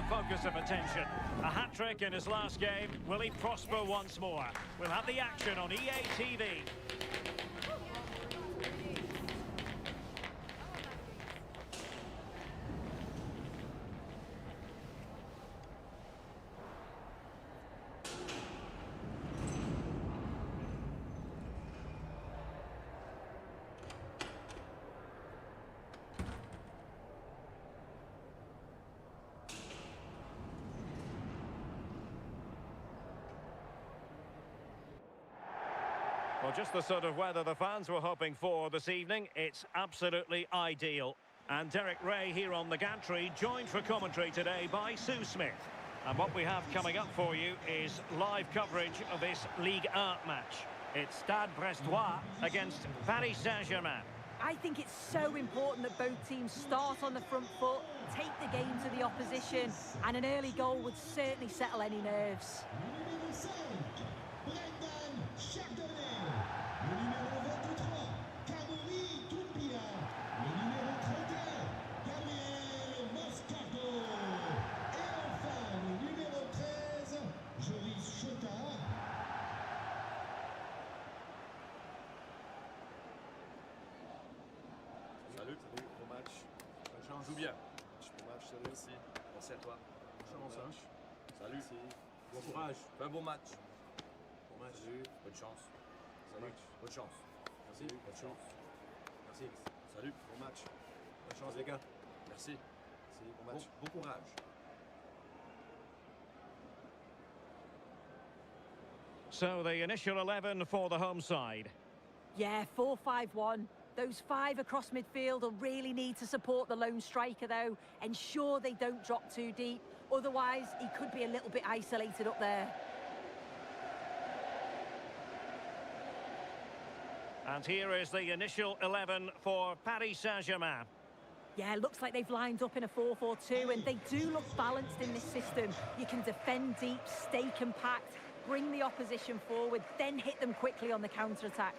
focus of attention. A hat-trick in his last game. Will he prosper once more? We'll have the action on EA TV. Well, just the sort of weather the fans were hoping for this evening. It's absolutely ideal. And Derek Ray here on the gantry, joined for commentary today by Sue Smith. And what we have coming up for you is live coverage of this Ligue 1 match. It's Stade Brestois against Paris Saint-Germain. I think it's so important that both teams start on the front foot, take the game to the opposition, and an early goal would certainly settle any nerves. Salut, bon match. Bonne chance, joue bien. Bon match, salut. Merci. Merci à toi. Bonne chance. Salut. Merci. Bon courage. Fais un bon match. Bon match. Salut. Bonne chance. Salut. Bonne chance. Merci. Bonne chance. Merci. Salut. Bon match. Bonne chance, les gars. Merci. Merci. Bon match. Bon courage. So the initial 11 for the home side. Yeah, 4-5-1. Those five across midfield will really need to support the lone striker, though. Ensure they don't drop too deep. Otherwise, he could be a little bit isolated up there. And here is the initial 11 for Paris Saint-Germain. Yeah, looks like they've lined up in a 4-4-2, and they do look balanced in this system. You can defend deep, stay compact, bring the opposition forward, then hit them quickly on the counter-attack.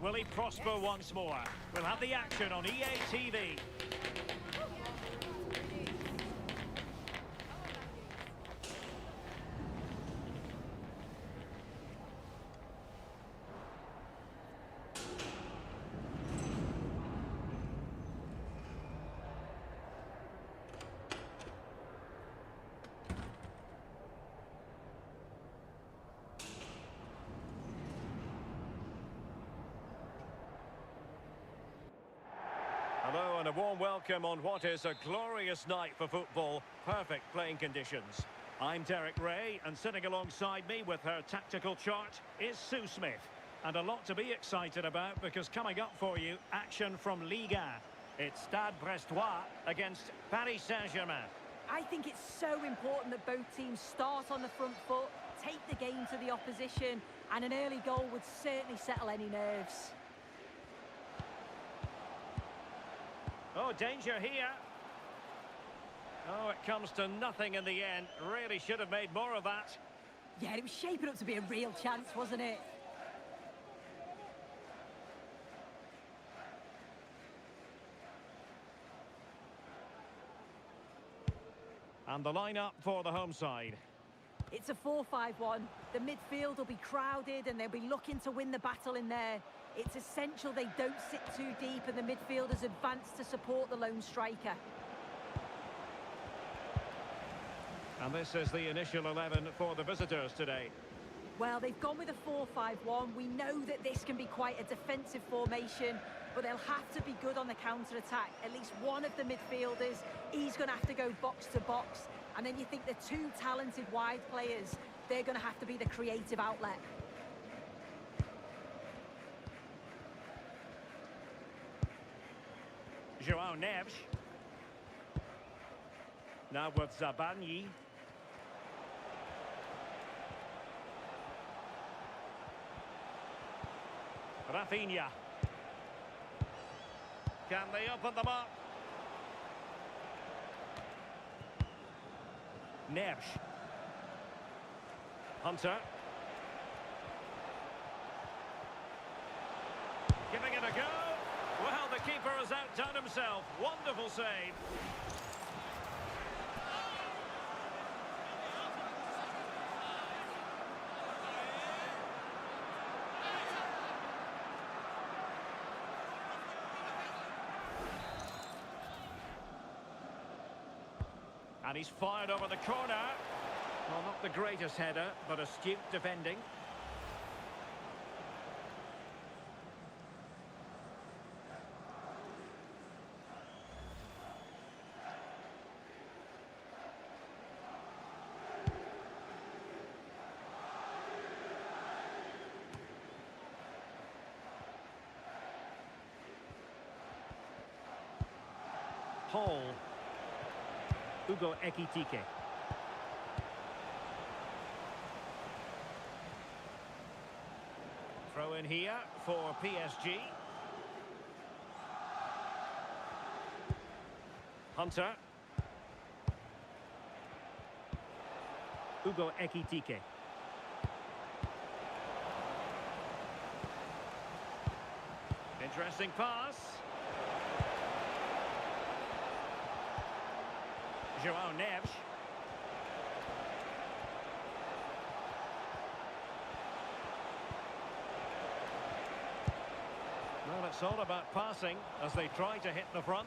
Will he prosper once more? We'll have the action on EA TV. Hello and a warm welcome on what is a glorious night for football. Perfect playing conditions. I'm Derek Ray, and sitting alongside me with her tactical chart is Sue Smith. And a lot to be excited about because coming up for you, action from Ligue. It's Stade Brestois against Paris Saint-Germain. I think it's so important that both teams start on the front foot, take the game to the opposition, and an early goal would certainly settle any nerves. Oh, danger here. Oh, it comes to nothing in the end. Really should have made more of that. Yeah, it was shaping up to be a real chance, wasn't it? And the lineup for the home side. It's a 4-5-1. The midfield will be crowded and they'll be looking to win the battle in there. It's essential they don't sit too deep and the midfielders advance to support the lone striker. And this is the initial 11 for the visitors today. Well, they've gone with a 4-5-1. We know that this can be quite a defensive formation, but they'll have to be good on the counter-attack. At least one of the midfielders, he's going to have to go box to box. And then you think the two talented wide players, they're going to have to be the creative outlet. João Neves. Now with Zabani. Raphinha. Can they open them up? Neves. Hunter. Giving it a go. Well, the keeper has outdone himself. Wonderful save. And he's fired over the corner. Well, not the greatest header, but astute defending. Hall. Ugo Ekitike. Throw in here for PSG. Hunter. Ugo Ekitike. Interesting pass. João Neves. Well, it's all about passing as they try to hit the front.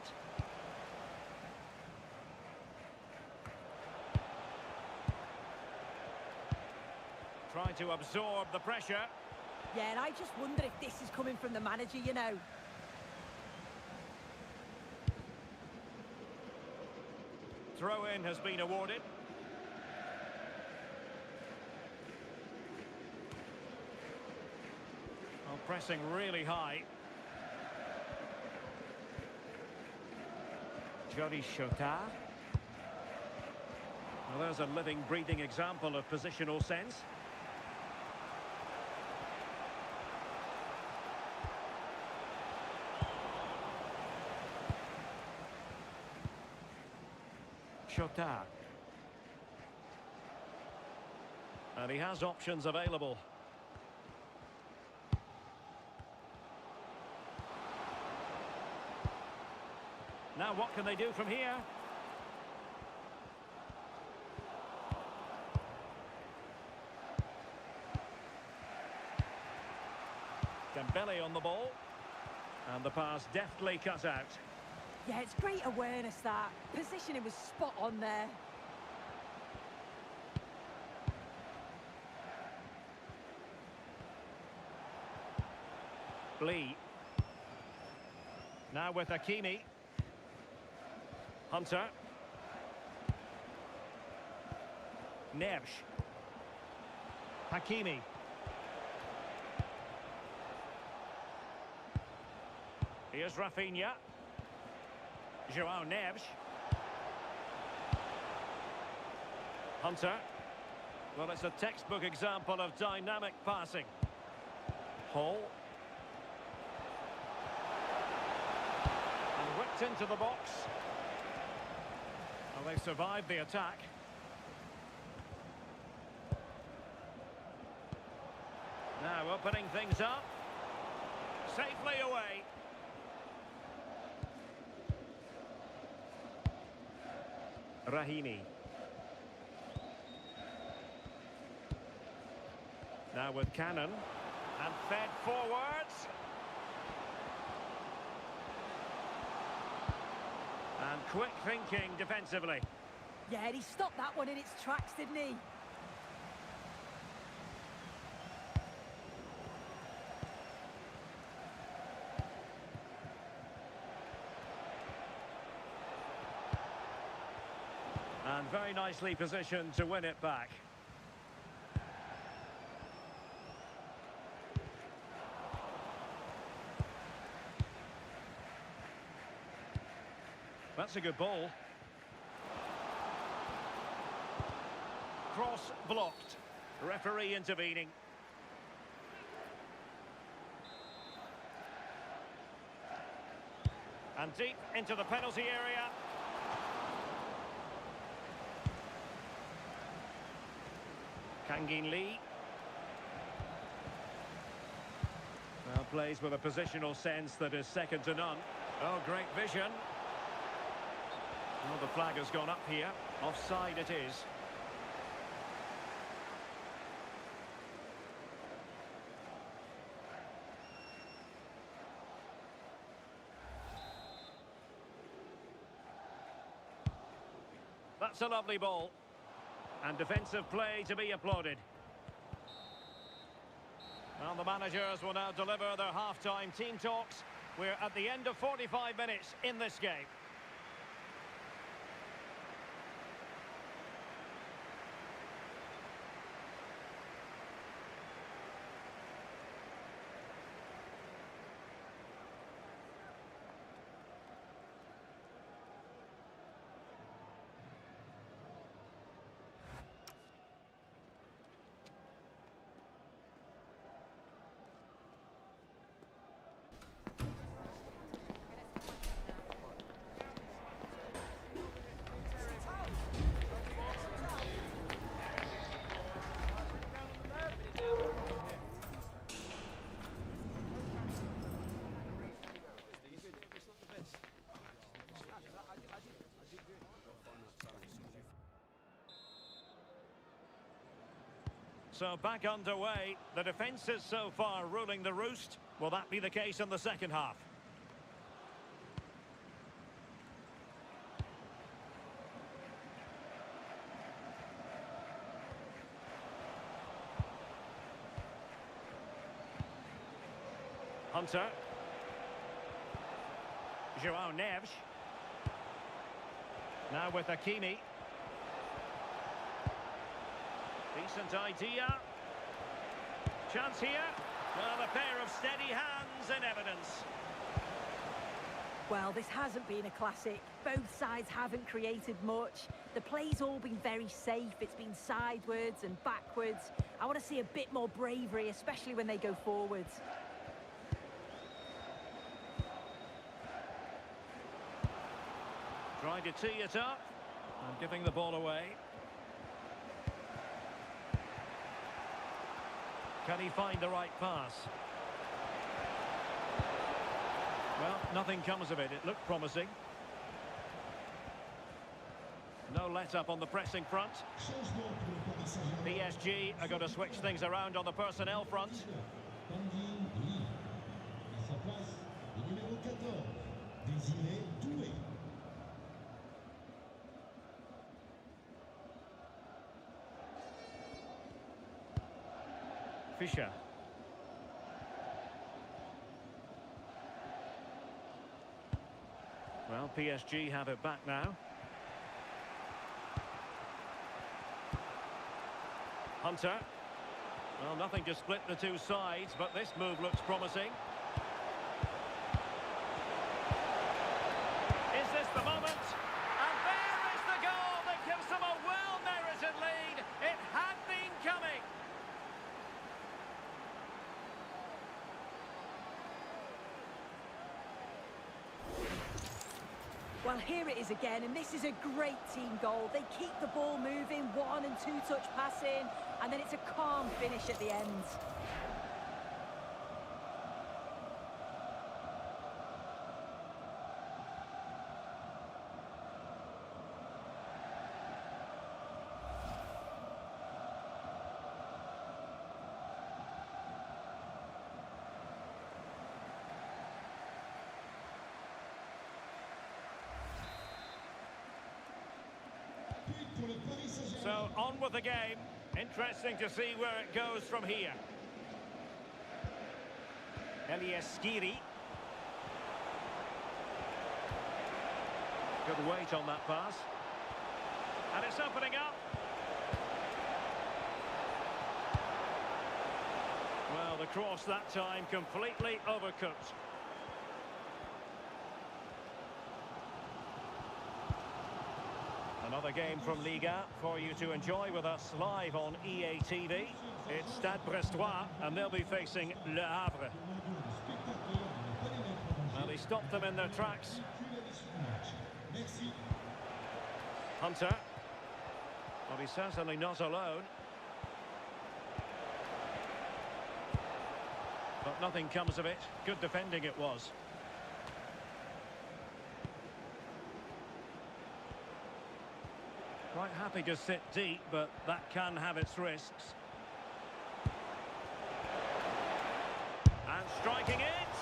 Try to absorb the pressure. Yeah, and I just wonder if this is coming from the manager, you know. Throw-in has been awarded. Oh, pressing really high. Jody Chotard. Well, there's a living, breathing example of positional sense. Chotard. And he has options available. Now what can they do from here? Dembele on the ball. And the pass deftly cut out. Yeah, it's great awareness, that. Positioning was spot on there. Lee. Now with Hakimi. Hunter. Neves. Hakimi. Here's Raphinha. João Neves. Hunter. Well, it's a textbook example of dynamic passing. Hall. And whipped into the box. Well, they survived the attack. Now opening things up. Safely away. Rahimi. Now with Cannon. And fed forwards. And quick thinking defensively. Yeah, and he stopped that one in its tracks, didn't he? And very nicely positioned to win it back. That's a good ball. Cross blocked. Referee intervening. And deep into the penalty area. Kangin Lee. Well, plays with a positional sense that is second to none. Oh, great vision. Well, the flag has gone up here. Offside it is. That's a lovely ball. And defensive play to be applauded. Well, the managers will now deliver their half-time team talks. We're at the end of 45 minutes in this game. So back underway. The defence is so far ruling the roost. Will that be the case in the second half? Hunter. João Neves. Now with Hakimi. Decent idea. Chance here. Well, a pair of steady hands in evidence. Well, this hasn't been a classic. Both sides haven't created much. The play's all been very safe. It's been sidewards and backwards. I want to see a bit more bravery, especially when they go forwards. Trying to tee it up and giving the ball away. Can he find the right pass? Well, nothing comes of it. It looked promising. No let-up on the pressing front. PSG are going to switch things around on the personnel front. Fischer. Well, PSG have it back now. Hunter. Well, nothing to split the two sides, but this move looks promising. Is this the moment? And there is the goal that gives them a well-merited lead. It had been coming. Well, here it is again, and this is a great team goal. They keep the ball moving, one and two touch passing, and then it's a calm finish at the end. So, on with the game. Interesting to see where it goes from here. Elieskiri. Good weight on that pass. And it's opening up. Well, the cross that time completely overcooked. Another game from Ligue for you to enjoy with us live on EA TV. It's Stade Brestois, and they'll be facing Le Havre. Well, he stopped them in their tracks. Hunter. Well, he's certainly not alone. But nothing comes of it. Good defending it was. Quite happy to sit deep, but that can have its risks. And striking it!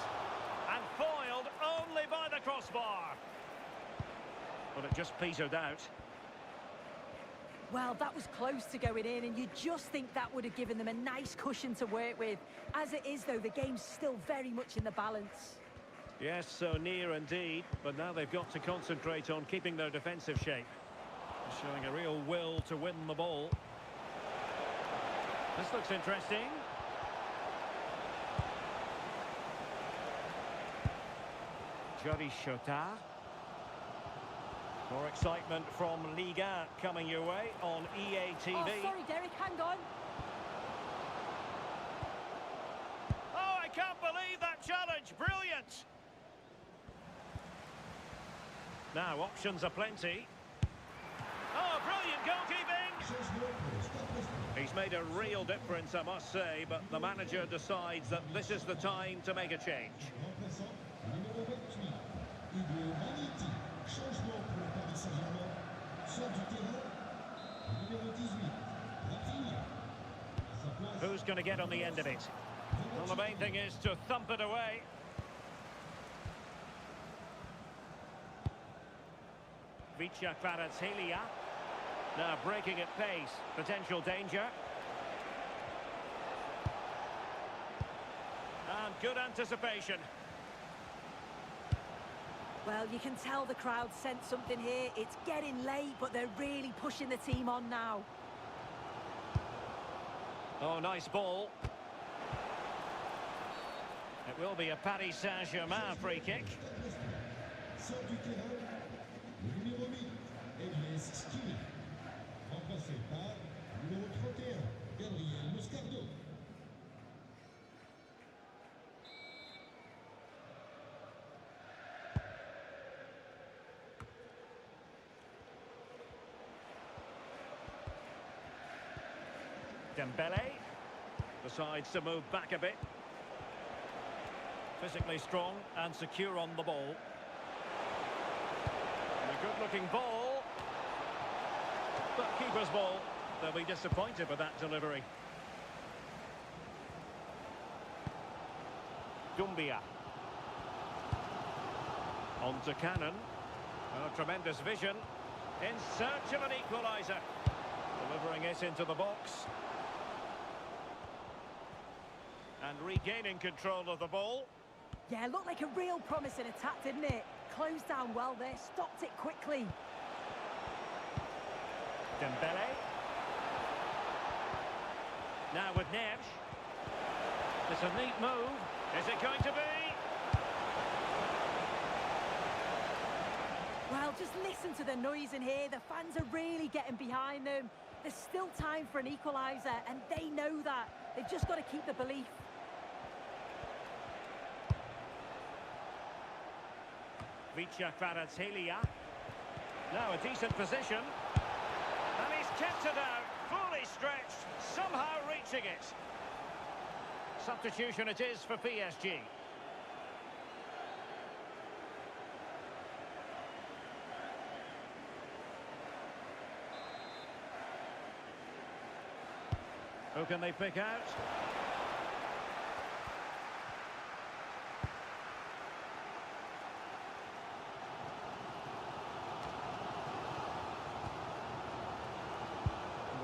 And foiled only by the crossbar. But it just petered out. Well, that was close to going in, and you just think that would have given them a nice cushion to work with. As it is, though, the game's still very much in the balance. Yes, so near indeed, but now they've got to concentrate on keeping their defensive shape. Showing a real will to win the ball. This looks interesting. Jody Chotard. More excitement from Ligue coming your way on EA TV. Oh, sorry, Derek, hang on. Oh, I can't believe that challenge. Brilliant. Now, options are plenty. Oh, brilliant goalkeeping! He's made a real difference, I must say, but the manager decides that this is the time to make a change. Who's going to get on the end of it? Well, the main thing is to thump it away. Vicha Kvaratskhelia. Now breaking at pace. Potential danger. And good anticipation. Well, you can tell the crowd sensed something here. It's getting late, but they're really pushing the team on now. Oh, nice ball. It will be a Paris Saint-Germain free kick. Dembele decides to move back a bit. Physically strong and secure on the ball. And a good-looking ball. But keeper's ball. They'll be disappointed with that delivery. Dumbia. On to Cannon. Oh, tremendous vision. In search of an equaliser. Delivering it into the box. And regaining control of the ball. Yeah, looked like a real promising attack, didn't it? Closed down well there, stopped it quickly. Dembele. Now with Neves. It's a neat move. Is it going to be? Well, just listen to the noise in here. The fans are really getting behind them. There's still time for an equaliser, and they know that. They've just got to keep the belief. Vicha Kvaratskhelia. Now a decent position. And he's kept it out. Fully stretched. Somehow reaching it. Substitution it is for PSG. Who can they pick out?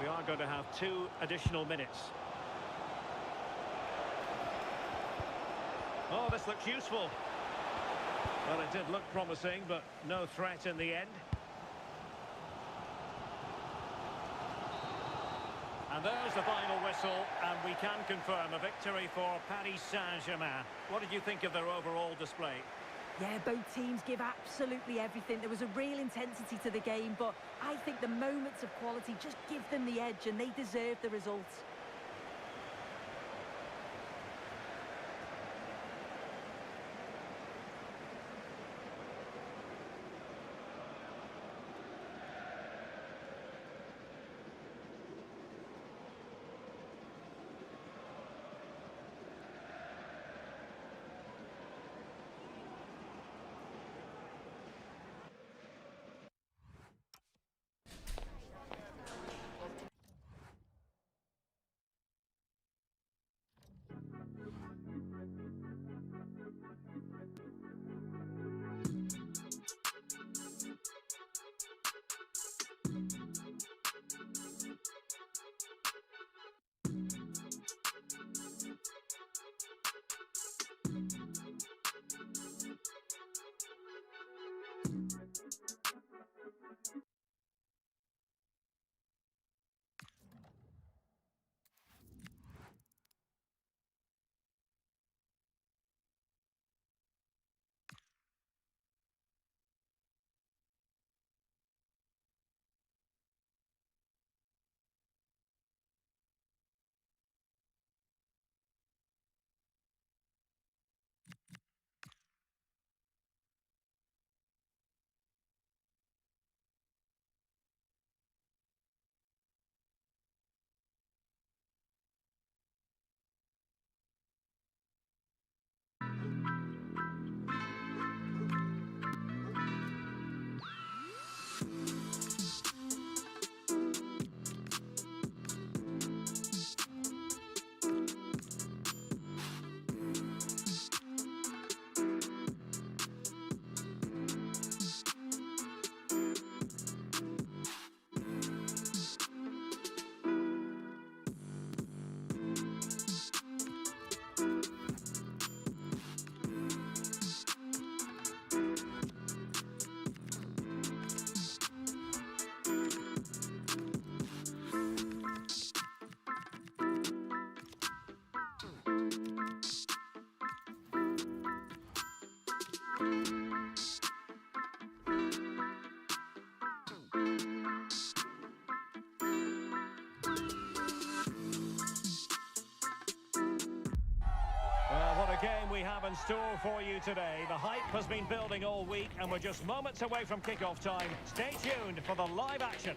We are going to have 2 additional minutes. Oh, this looks useful. Well, it did look promising, but no threat in the end. And there's the final whistle, and we can confirm a victory for Paris Saint-Germain. What did you think of their overall display? Yeah, both teams give absolutely everything. There was a real intensity to the game, but I think the moments of quality just give them the edge, and they deserve the results. game we have in store for you today. The hype has been building all week and we're just moments away from kick-off time. Stay tuned for the live action.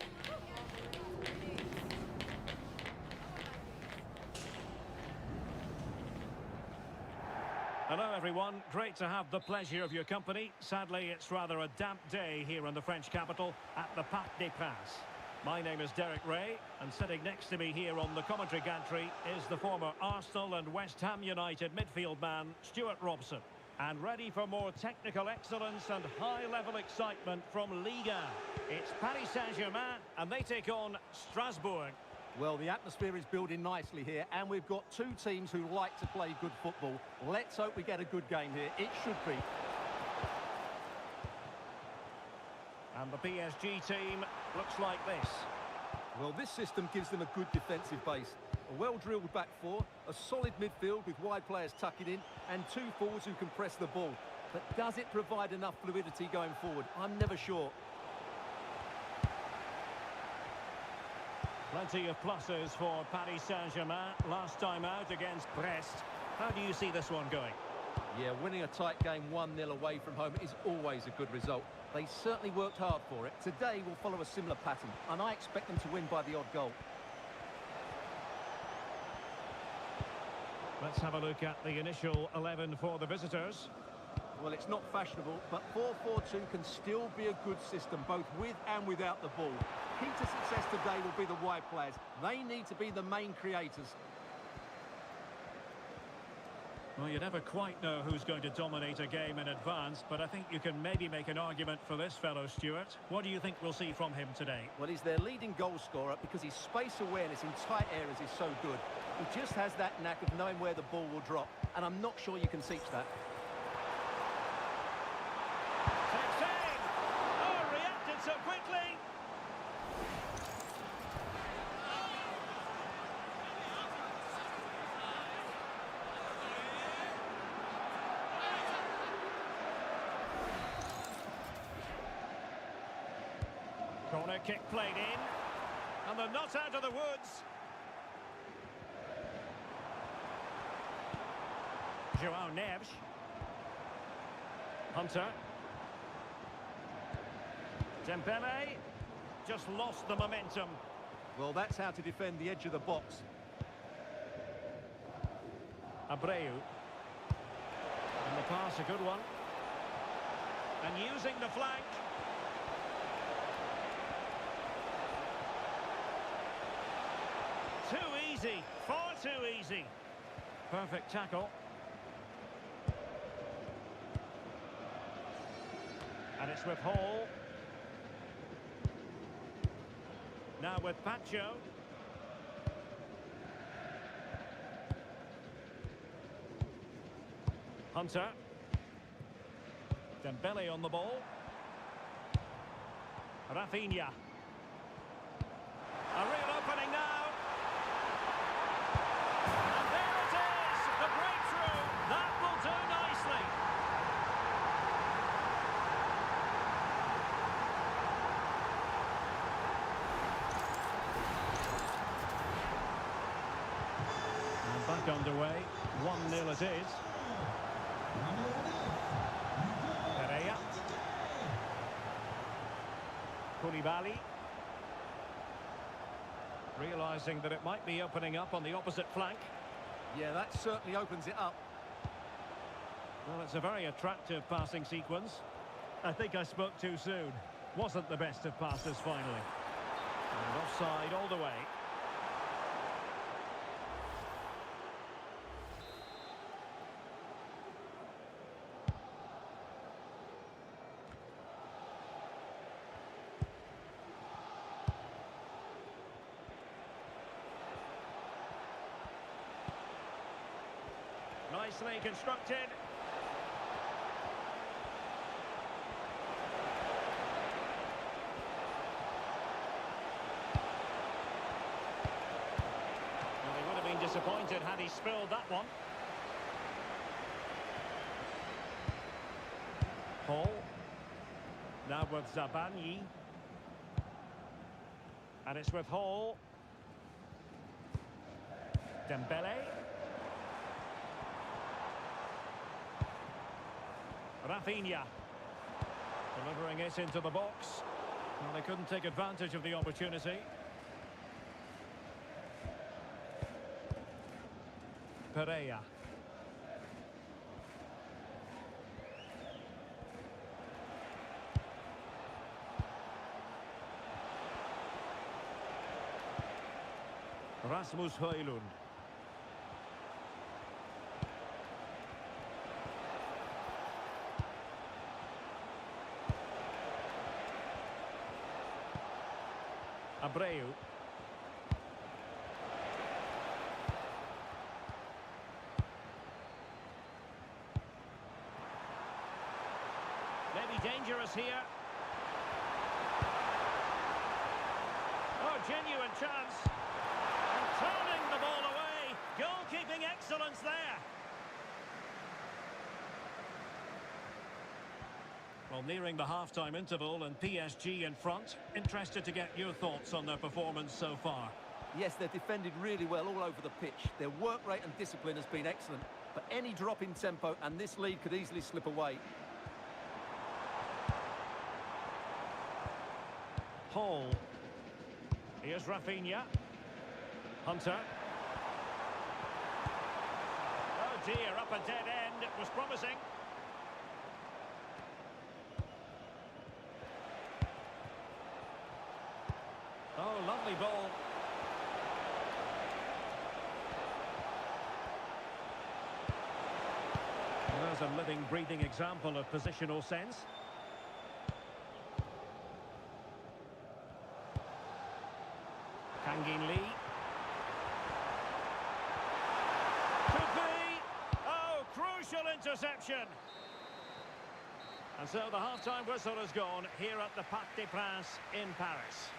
Hello everyone, great to have the pleasure of your company. Sadly, it's rather a damp day here in the French capital at the Parc des Princes. My name is Derek Ray, and sitting next to me here on the commentary gantry is the former Arsenal and West Ham United midfield man, Stuart Robson. And ready for more technical excellence and high-level excitement from Ligue. It's Paris Saint-Germain, and they take on Strasbourg. Well, the atmosphere is building nicely here, and we've got two teams who like to play good football. Let's hope we get a good game here. It should be. And the PSG team looks like this. Well, this system gives them a good defensive base. A well-drilled back four, a solid midfield with wide players tucking in, and two forwards who can press the ball. But does it provide enough fluidity going forward? I'm never sure. Plenty of pluses for Paris Saint-Germain last time out against Brest. How do you see this one going? Yeah, winning a tight game 1-0 away from home is always a good result. They certainly worked hard for it. Today will follow a similar pattern, and I expect them to win by the odd goal. Let's have a look at the initial 11 for the visitors. Well, it's not fashionable, but 4-4-2 can still be a good system, both with and without the ball. Key to success today will be the wide players. They need to be the main creators. Well, you never quite know who's going to dominate a game in advance, but I think you can maybe make an argument for this fellow, Stuart. What do you think we'll see from him today? Well, he's their leading goal scorer because his space awareness in tight areas is so good. He just has that knack of knowing where the ball will drop, and I'm not sure you can teach that. Save! Oh, reacted so quickly! Corner kick played in, and they're not out of the woods. João Neves. Hunter. Dembele just lost the momentum. Well, that's how to defend the edge of the box. Abreu. And the pass, a good one. And using the flank. Too easy, far too easy. Perfect tackle. And it's with Hall. Now with Pacho. Hunter. Dembele on the ball. Raphinha. A real opening now. And there it is, the breakthrough. That will do nicely. And back underway, 1-0 it is. Pereira. Koulibaly. Realising that it might be opening up on the opposite flank. Yeah, that certainly opens it up. Well, it's a very attractive passing sequence. I think I spoke too soon. Wasn't the best of passes finally. And offside all the way. Nicely constructed. Well, they would have been disappointed had he spilled that one. Hall. Now with Zabani. And it's with Hall. Dembele. Raphinha. Delivering it into the box. Well, they couldn't take advantage of the opportunity. Pereira. Rasmus Højlund. Abreu. Maybe dangerous here. Oh, genuine chance. And turning the ball away. Goalkeeping excellence there. Well, nearing the half-time interval and PSG in front. Interested to get your thoughts on their performance so far. Yes, they've defended really well all over the pitch. Their work rate and discipline has been excellent. But any drop in tempo and this lead could easily slip away. Hall. Here's Raphinha. Hunter. Oh dear, up a dead end. It was promising. Oh, lovely ball. There's a living, breathing example of positional sense. Kangin Lee. Could be. Oh, crucial interception. And so the half-time whistle has gone here at the Parc des Princes in Paris.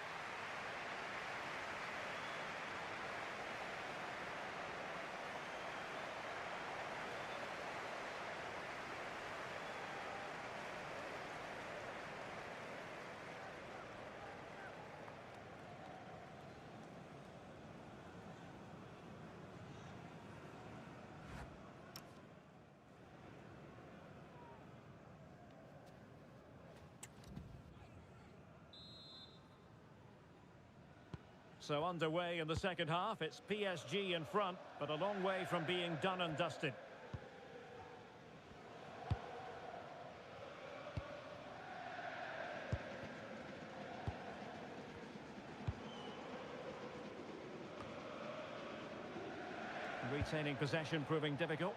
So underway in the second half, it's PSG in front, but a long way from being done and dusted. Retaining possession proving difficult.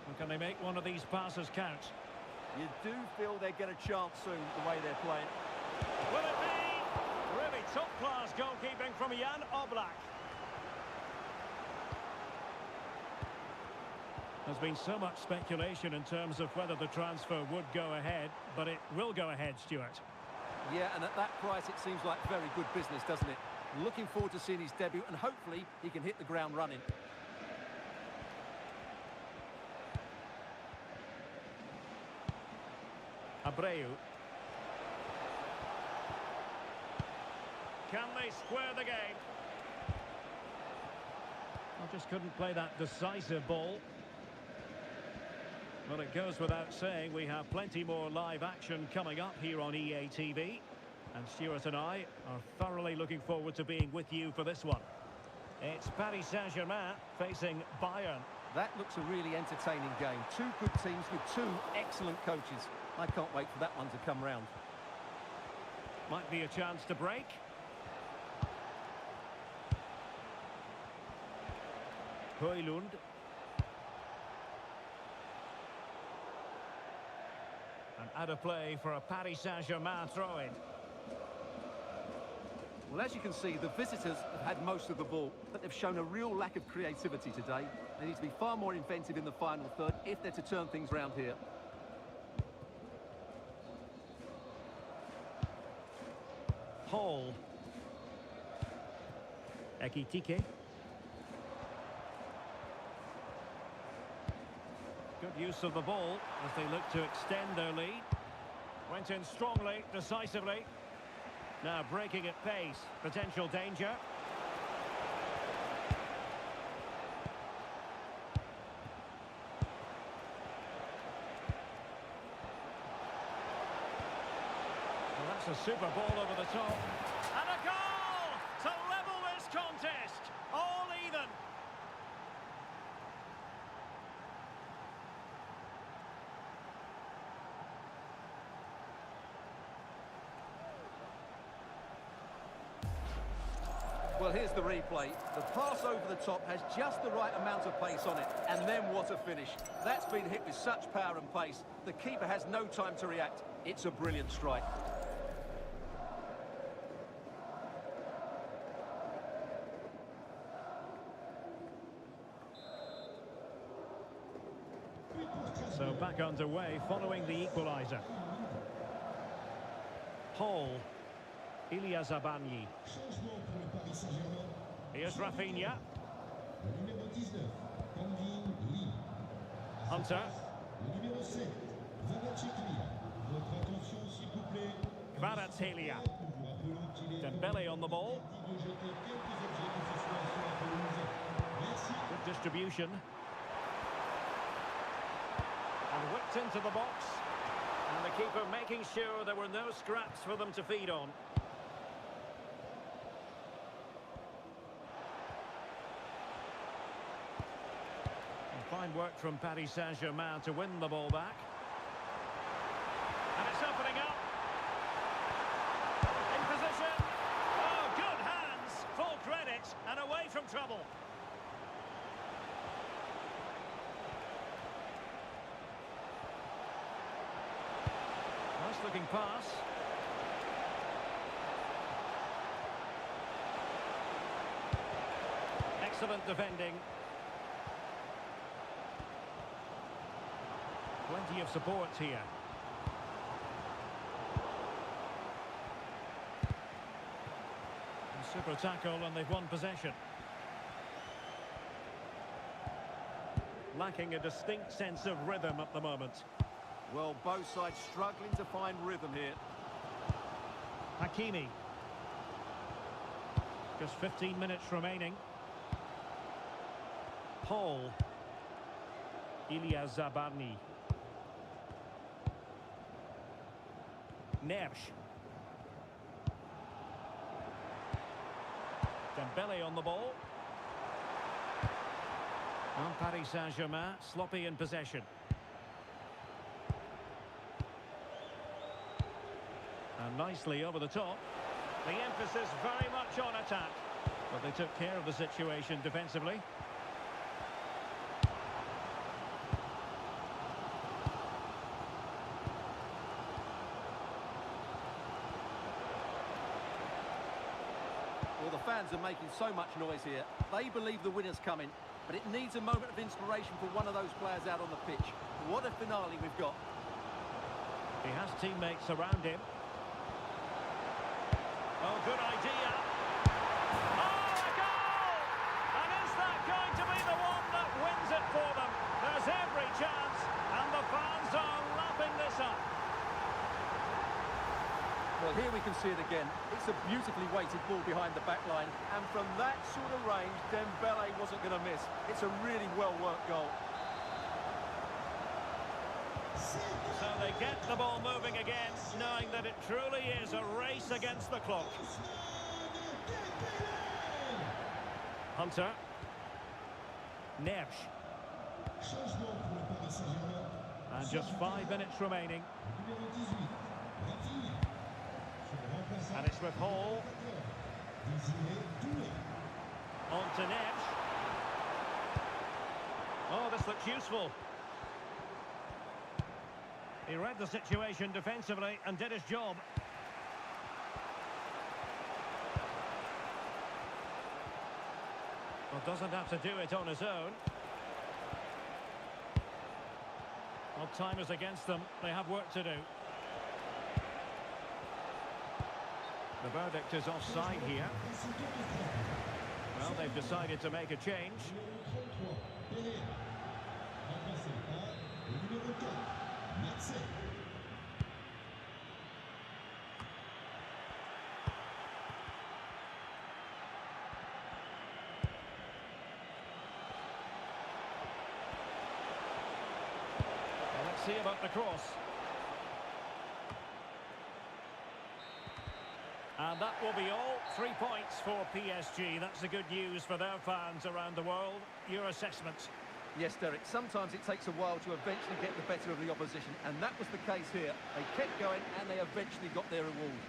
And can they make one of these passes count? You do feel they get a chance soon, the way they're playing. Will it be? Really top-class goalkeeping from Jan Oblak. There's been so much speculation in terms of whether the transfer would go ahead, but it will go ahead, Stuart. Yeah, and at that price it seems like very good business, doesn't it? Looking forward to seeing his debut, and hopefully he can hit the ground running. Abreu. Can they square the game? Well, just couldn't play that decisive ball. Well, it goes without saying we have plenty more live action coming up here on EA TV. And Stuart and I are thoroughly looking forward to being with you for this one. It's Paris Saint-Germain facing Bayern. That looks a really entertaining game. Two good teams with two excellent coaches. I can't wait for that one to come round. Might be a chance to break. Højlund. And out of play for a Paris Saint-Germain throw-in. Well, as you can see, the visitors have had most of the ball, but they've shown a real lack of creativity today. They need to be far more inventive in the final third if they're to turn things round here. Hall. Ekitike. Good use of the ball as they look to extend their lead. Went in strongly, decisively. Now breaking at pace. Potential danger. Well, that's a super ball over the top. And a goal to level this contest. All even. Well, here's the replay. The pass over the top has just the right amount of pace on it. And then what a finish. That's been hit with such power and pace. The keeper has no time to react. It's a brilliant strike. So back underway following the equaliser. Hall. Zabarni. Here's Raphinha. Hunter. Kvaratskhelia. Dembele on the ball. Good distribution. And whipped into the box. And the keeper making sure there were no scraps for them to feed on. Fine work from Paris Saint-Germain to win the ball back. And it's opening up. In position. Oh, good hands. Full credit and away from trouble. Nice looking pass. Excellent defending. Plenty of support here. A super tackle and they've won possession. Lacking a distinct sense of rhythm at the moment. Well, both sides struggling to find rhythm here. Hakimi. Just 15 minutes remaining. Paul. Zabarni. Neves. Dembele on the ball. And Paris Saint-Germain sloppy in possession. And nicely over the top. The emphasis very much on attack. But they took care of the situation defensively. Well, the fans are making so much noise here. They believe the winner's coming, but it needs a moment of inspiration for one of those players out on the pitch. What a finale we've got. He has teammates around him. Oh, good idea. Oh, a goal! And is that going to be the one that wins it for them? There's every chance, and the fans are lapping this up. Well, here we can see it again. It's a beautifully weighted ball behind the back line, and from that sort of range, Dembele wasn't going to miss. It's a really well-worked goal. So they get the ball moving again, knowing that it truly is a race against the clock. Hunter. Neves. And just 5 minutes remaining. And it's with Hall. On to Neves. Oh, this looks useful. He read the situation defensively and did his job. Well, doesn't have to do it on his own. Well, time is against them. They have work to do. The verdict is offside here. Well, they've decided to make a change. Well, let's see about the cross. And that will be all. 3 points for PSG. That's the good news for their fans around the world. Your assessment? Yes, Derek, sometimes it takes a while to eventually get the better of the opposition, and that was the case here. They kept going, and they eventually got their reward.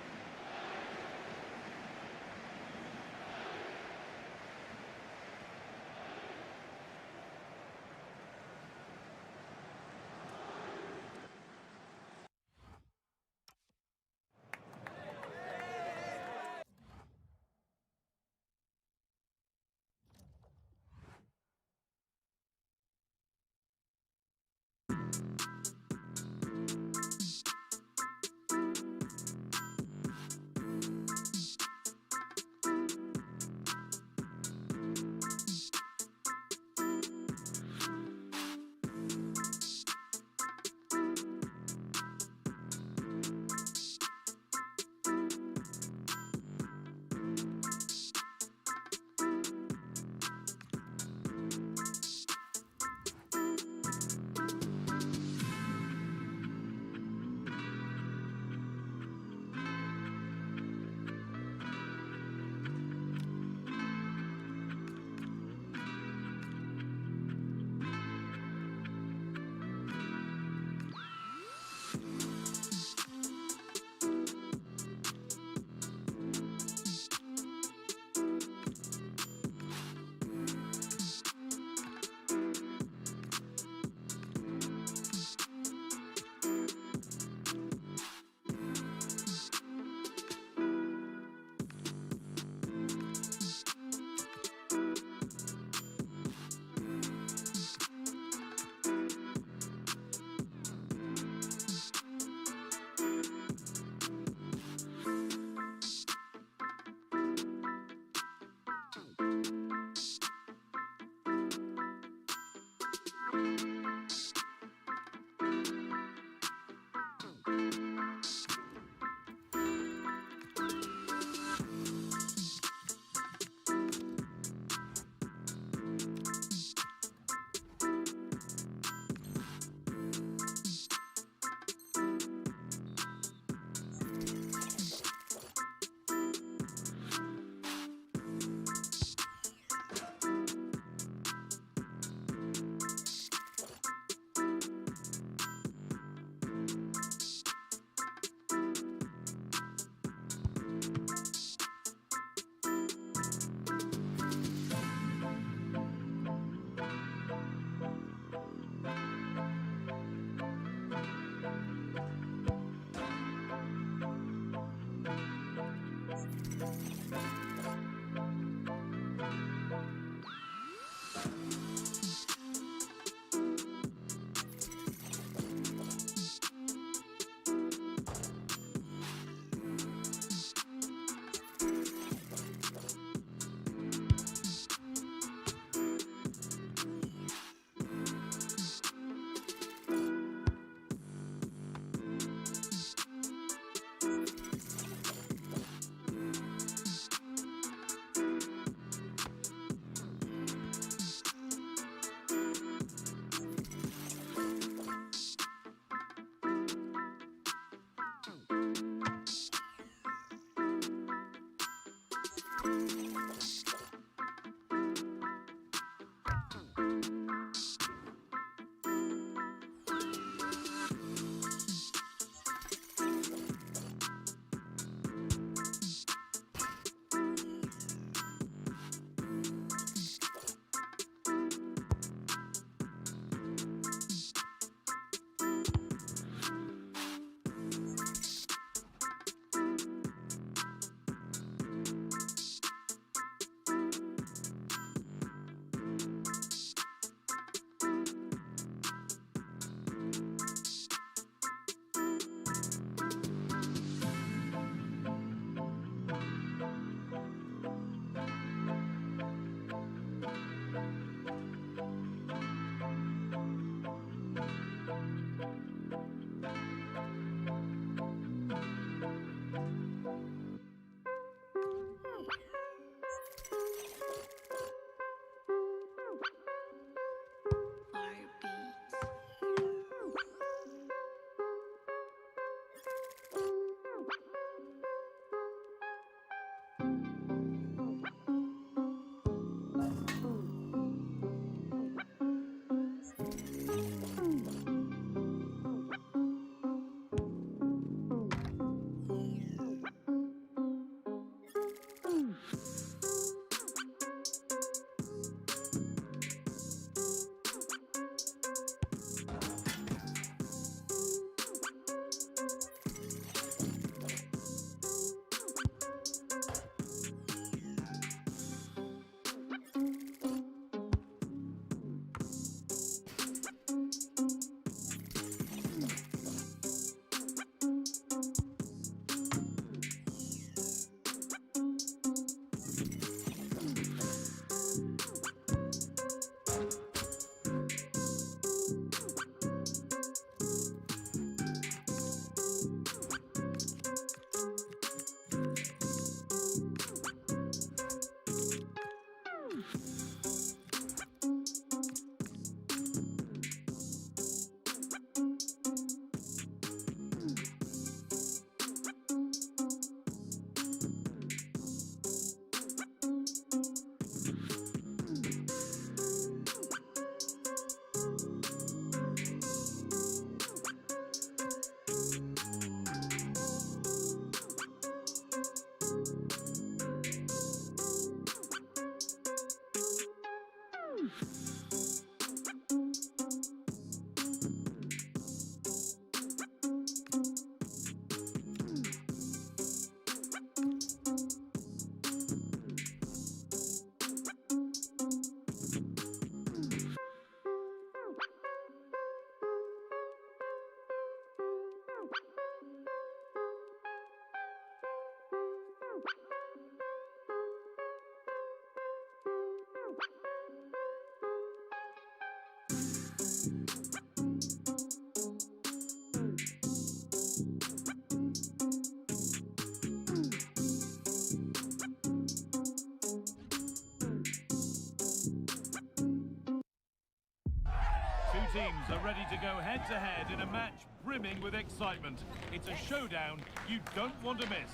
Teams are ready to go head-to-head in a match brimming with excitement. It's a showdown you don't want to miss.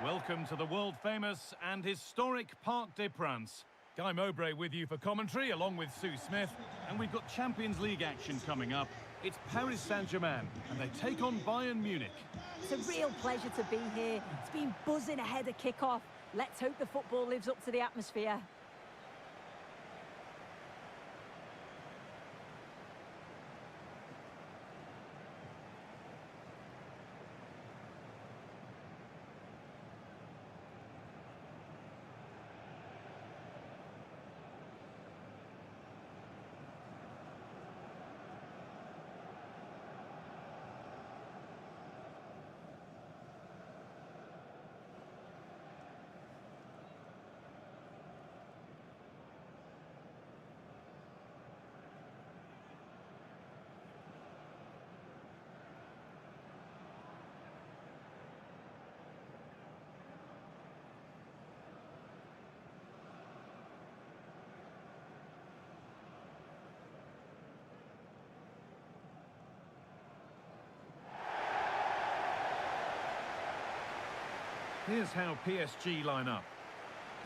Welcome to the world-famous and historic Parc des Princes. Guy Mowbray with you for commentary, along with Sue Smith. And we've got Champions League action coming up. It's Paris Saint-Germain, and they take on Bayern Munich. It's a real pleasure to be here. It's been buzzing ahead of kick-off. Let's hope the football lives up to the atmosphere. Here's how PSG line up.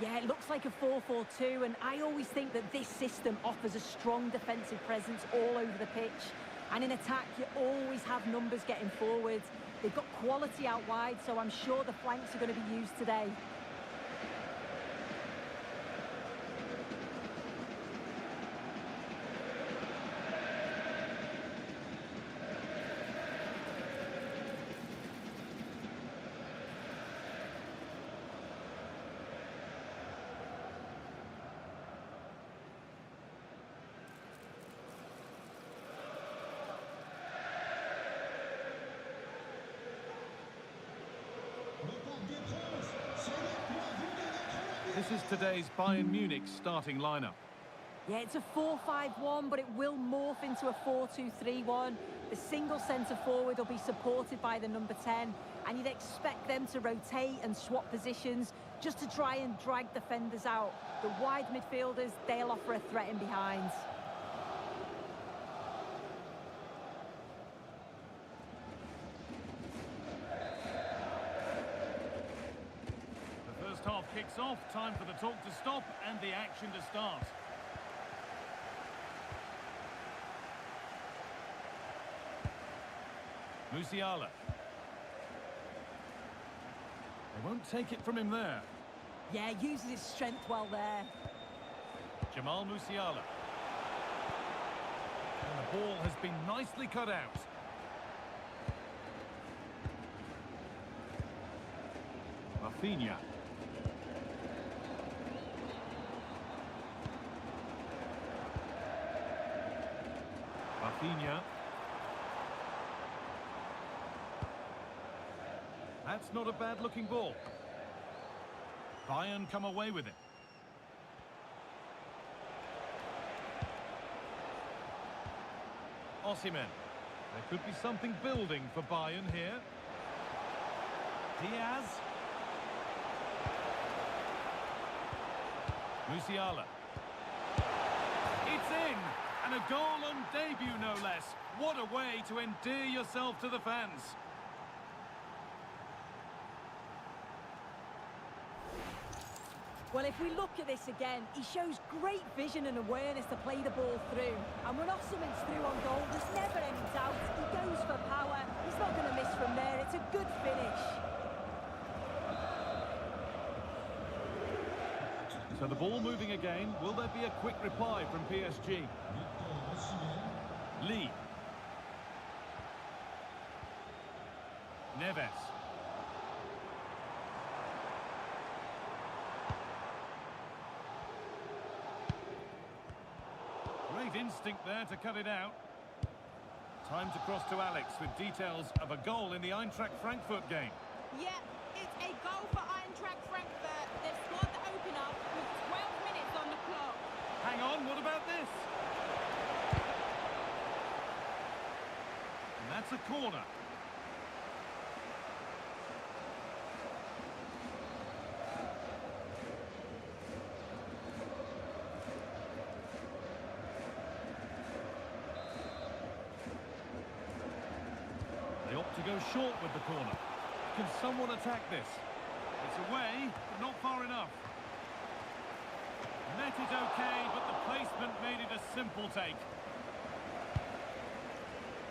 Yeah, it looks like a 4-4-2, and I always think that this system offers a strong defensive presence all over the pitch. And in attack, you always have numbers getting forward. They've got quality out wide, so I'm sure the flanks are going to be used today. This is today's Bayern Munich starting lineup. Yeah, it's a 4-5-1, but it will morph into a 4-2-3-1. The single centre-forward will be supported by the number 10, and you'd expect them to rotate and swap positions just to try and drag defenders out. The wide midfielders, they'll offer a threat in behind. The first half kicks off, time for the talk to stop and the action to start. Musiala. They won't take it from him there. Yeah, uses his strength well there. Jamal Musiala. And the ball has been nicely cut out. Raphinha. Raphinha. That's not a bad-looking ball. Bayern come away with it. Osimhen. There could be something building for Bayern here. Diaz. Musiala. It's in! And a goal on debut, no less. What a way to endear yourself to the fans. Well, if we look at this again, he shows great vision and awareness to play the ball through. And when Osimhen's through on goal, there's never any doubt. He goes for power. He's not going to miss from there. It's a good finish. So the ball moving again. Will there be a quick reply from PSG? Ligue. Neves. Great instinct there to cut it out. Time to cross to Alex with details of a goal in the Eintracht Frankfurt game. Yeah, it's a goal for Eintracht Frankfurt. They've scored the opener with 12 minutes on the clock. Hang on, what about this? And that's a corner. They opt to go short with the corner. Can someone attack this? It's away, but not far enough. Met it okay, but the placement made it a simple take.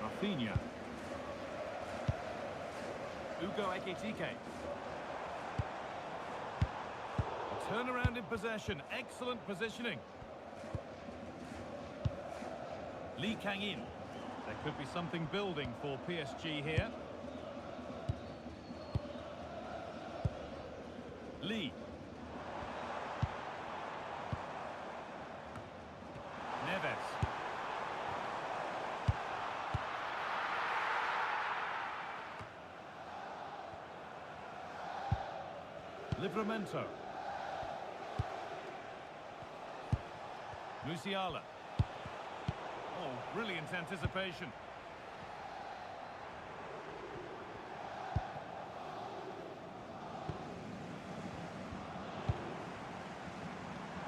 Raphinha. Ugo Ekitike. A turnaround in possession. Excellent positioning. Lee Kang-in. There could be something building for PSG here. Lee. Neves. Livramento. Musiala. Oh, brilliant anticipation.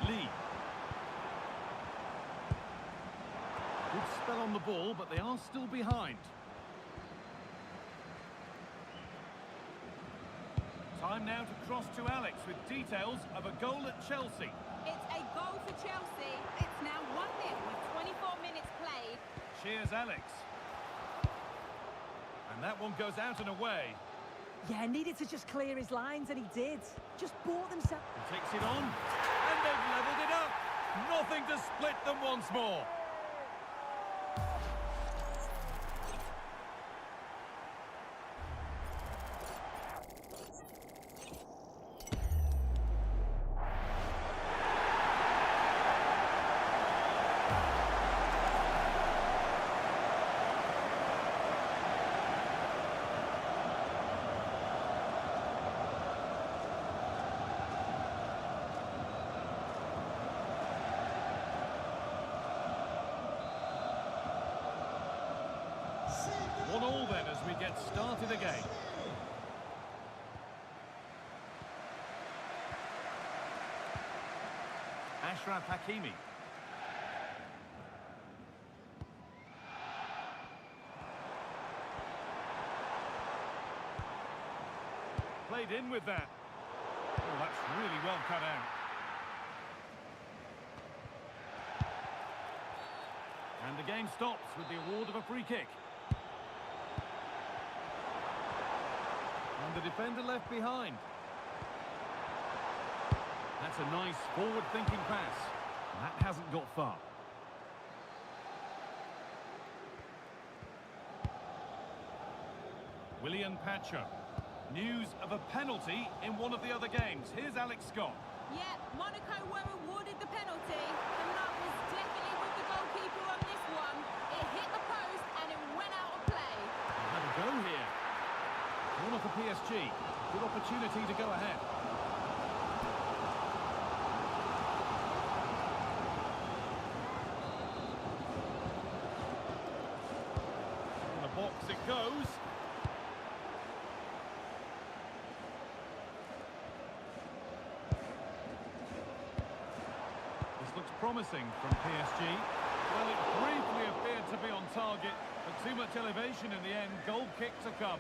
Lee. Good spell on the ball, but they are still behind. Time And now to cross to Alex with details of a goal at Chelsea. It's a goal for Chelsea. It's now 1-0 with 24 minutes played. Cheers, Alex. And that one goes out and away. Yeah, needed to just clear his lines, and he did. Just bought themselves... He takes it on, and they've levelled it up. Nothing to split them once more. One all then as we get started again. Ashraf Hakimi. Played in with that. Oh, that's really well cut out. And the game stops with the award of a free kick. And the defender left behind. That's a nice forward-thinking pass. That hasn't got far. William Pacho. News of a penalty in one of the other games. Here's Alex Scott. Yeah, Monaco were awarded the penalty, and that was definitely with the goalkeeper on this one. It hit the post and it went out of play. Had a go here. Corner for PSG. Good opportunity to go ahead. In the box it goes. This looks promising from PSG. Well, it briefly appeared to be on target, but too much elevation in the end. Goal kick to come.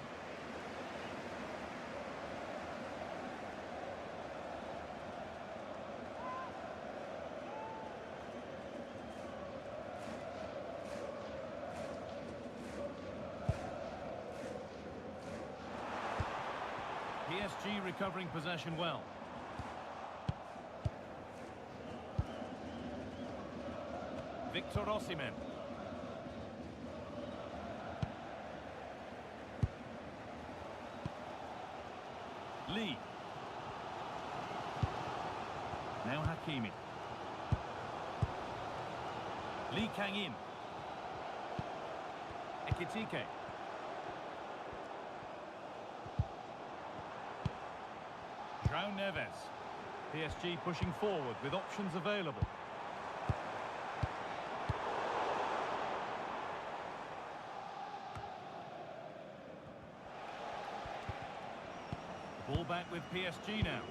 PSG recovering possession well. Victor Osimhen. Lee. Now Hakimi. Lee Kang-in. Ekitike. João Neves. PSG pushing forward with options available. Ball back with PSG now.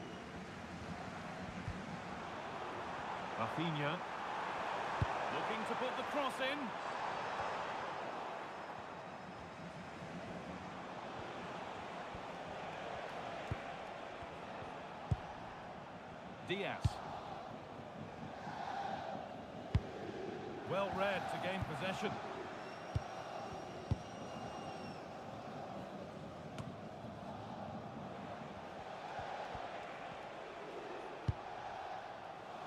Raphinha. Looking to put the cross in. Diaz. Well read to gain possession.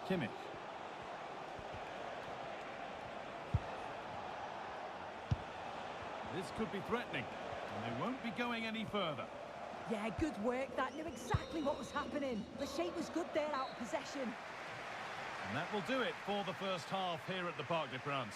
Kimmich. This could be threatening, and they won't be going any further. Yeah, good work. That knew exactly what was happening. The shape was good there, out of possession. And that will do it for the first half here at the Parc des Princes.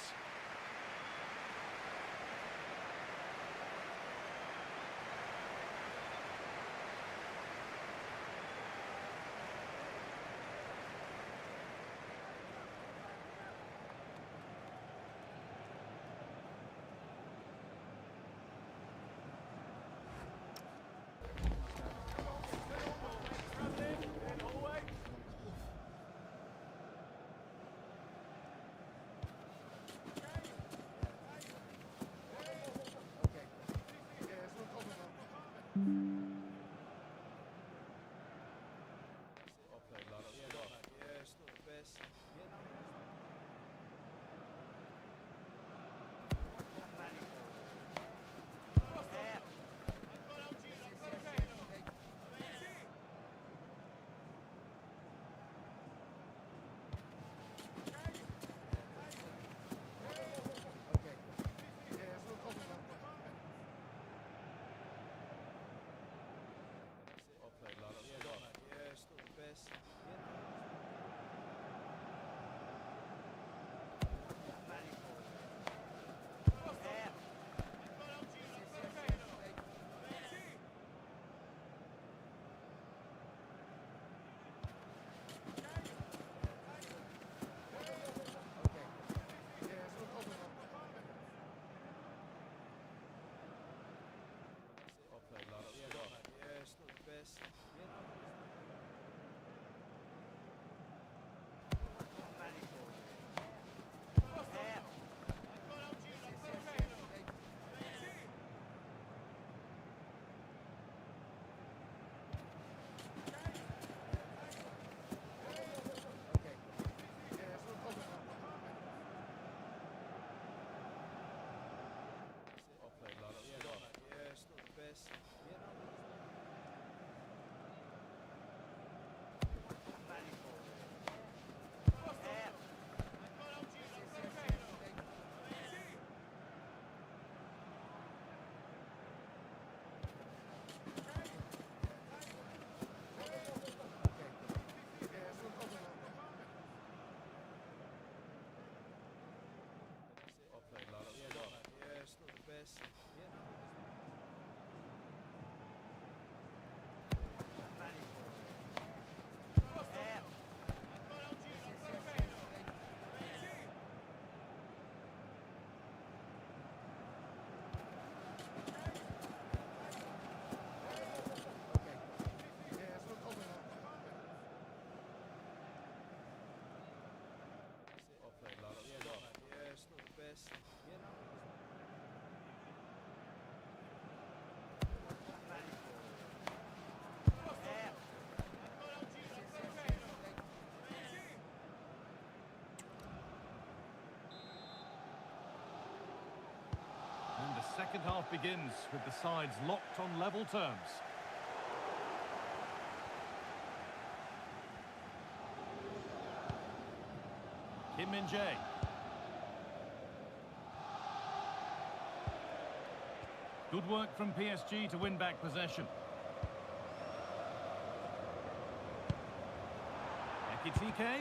this. And the second half begins with the sides locked on level terms. Kim Min-jae. Good work from PSG to win back possession. Ekitike.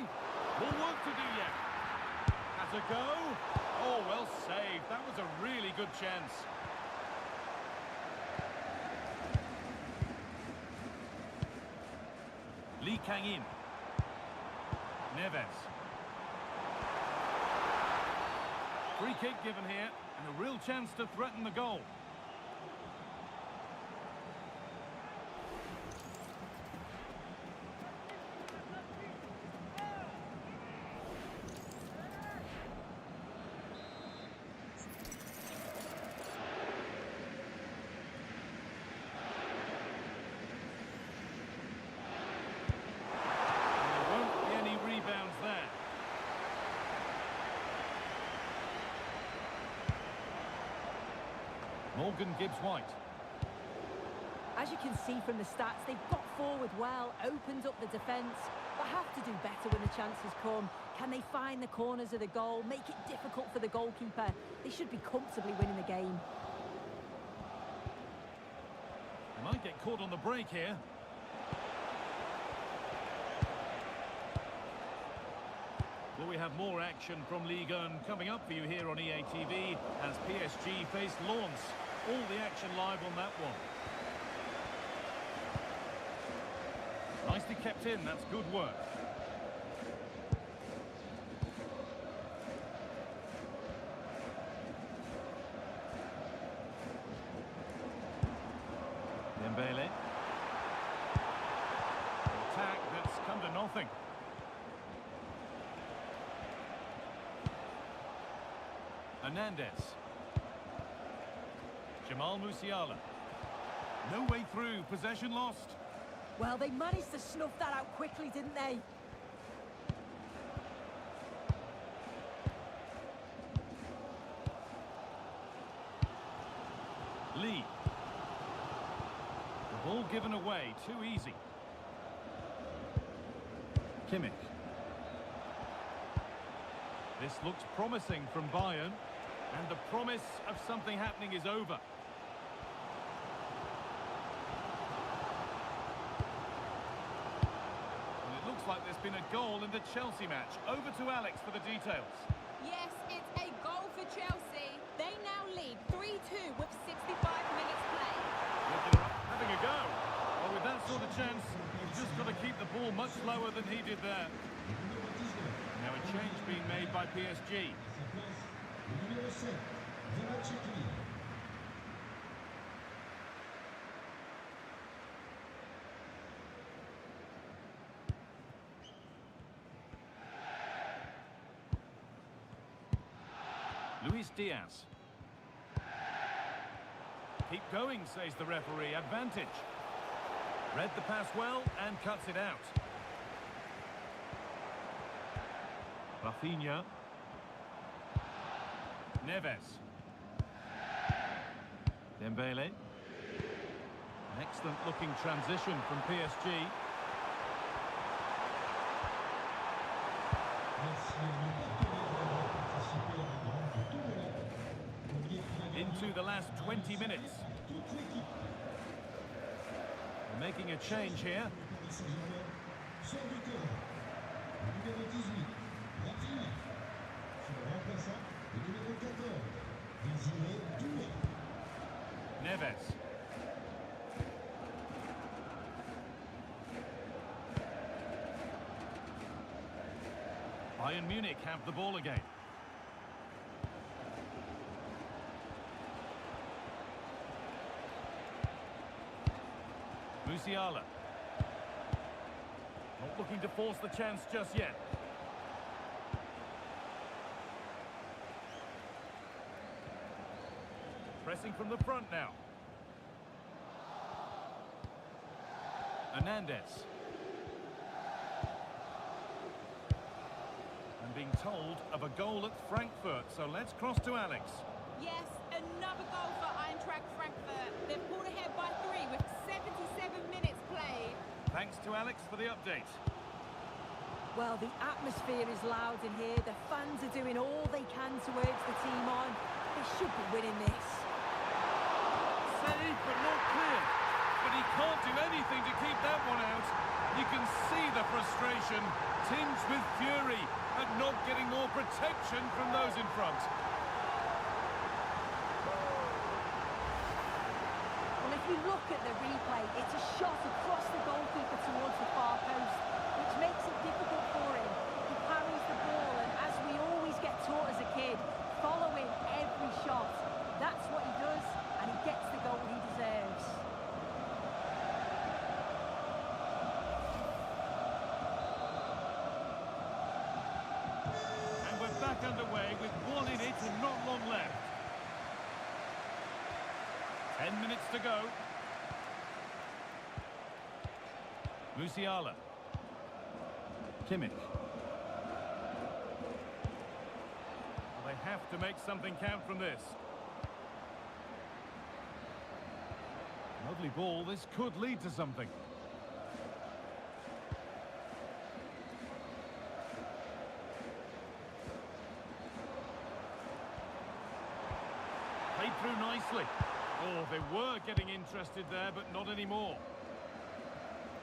More work to do yet. Has a go. Oh, well saved. That was a really good chance. Lee Kang-in. Neves. Free kick given here, and a real chance to threaten the goal. Morgan Gibbs-White. As you can see from the stats, they've got forward well, opened up the defence, but have to do better when the chances come. Can they find the corners of the goal, make it difficult for the goalkeeper? They should be comfortably winning the game. They might get caught on the break here. Well, we have more action from Ligue coming up for you here on EA TV as PSG face Lens. All the action live on that one. Nicely kept in, that's good work. Dembele. Attack that's come to nothing. Hernandez. Jamal Musiala. No way through, possession lost. Well, they managed to snuff that out quickly, didn't they? Lee. The ball given away, too easy. Kimmich. This looks promising from Bayern, and the promise of something happening is over. And it looks like there's been a goal in the Chelsea match. Over to Alex for the details. Yes, it's a goal for Chelsea. They now lead 3-2 with 65 minutes played. Having a go. Well, with that sort of chance, you've just got to keep the ball much lower than he did there. Now a change being made by PSG. Luis Diaz. Keep going, says the referee. Advantage. Read the pass well and cuts it out. Raphinha. Neves. Dembele. An excellent looking transition from PSG. Into the last 20 minutes. We're making a change here. Neves. Bayern Munich have the ball again. Musiala. Not looking to force the chance just yet. Pressing from the front now. Hernandez. I'm being told of a goal at Frankfurt, so let's cross to Alex. Yes, another goal for Eintracht Frankfurt. They've pulled ahead by 3 with 77 minutes played. Thanks to Alex for the update. Well, the atmosphere is loud in here. The fans are doing all they can to urge the team on. They should be winning this. Saved but not clear. But he can't do anything to keep that one out. You can see the frustration, tinged with fury at not getting more protection from those in front. Well, if you look at the replay, it's a shot across the goalkeeper towards the far post, which makes it difficult for him. He parries the ball, and as we always get taught as a kid, following every shot. That's what he does, and he gets the goal he deserves. And we're back underway with 1 in it and not long left. 10 minutes to go. Musiala. Kimmich. Well, they have to make something count from this. Lovely ball. This could lead to something. Played through nicely. Oh, they were getting interested there, but not anymore.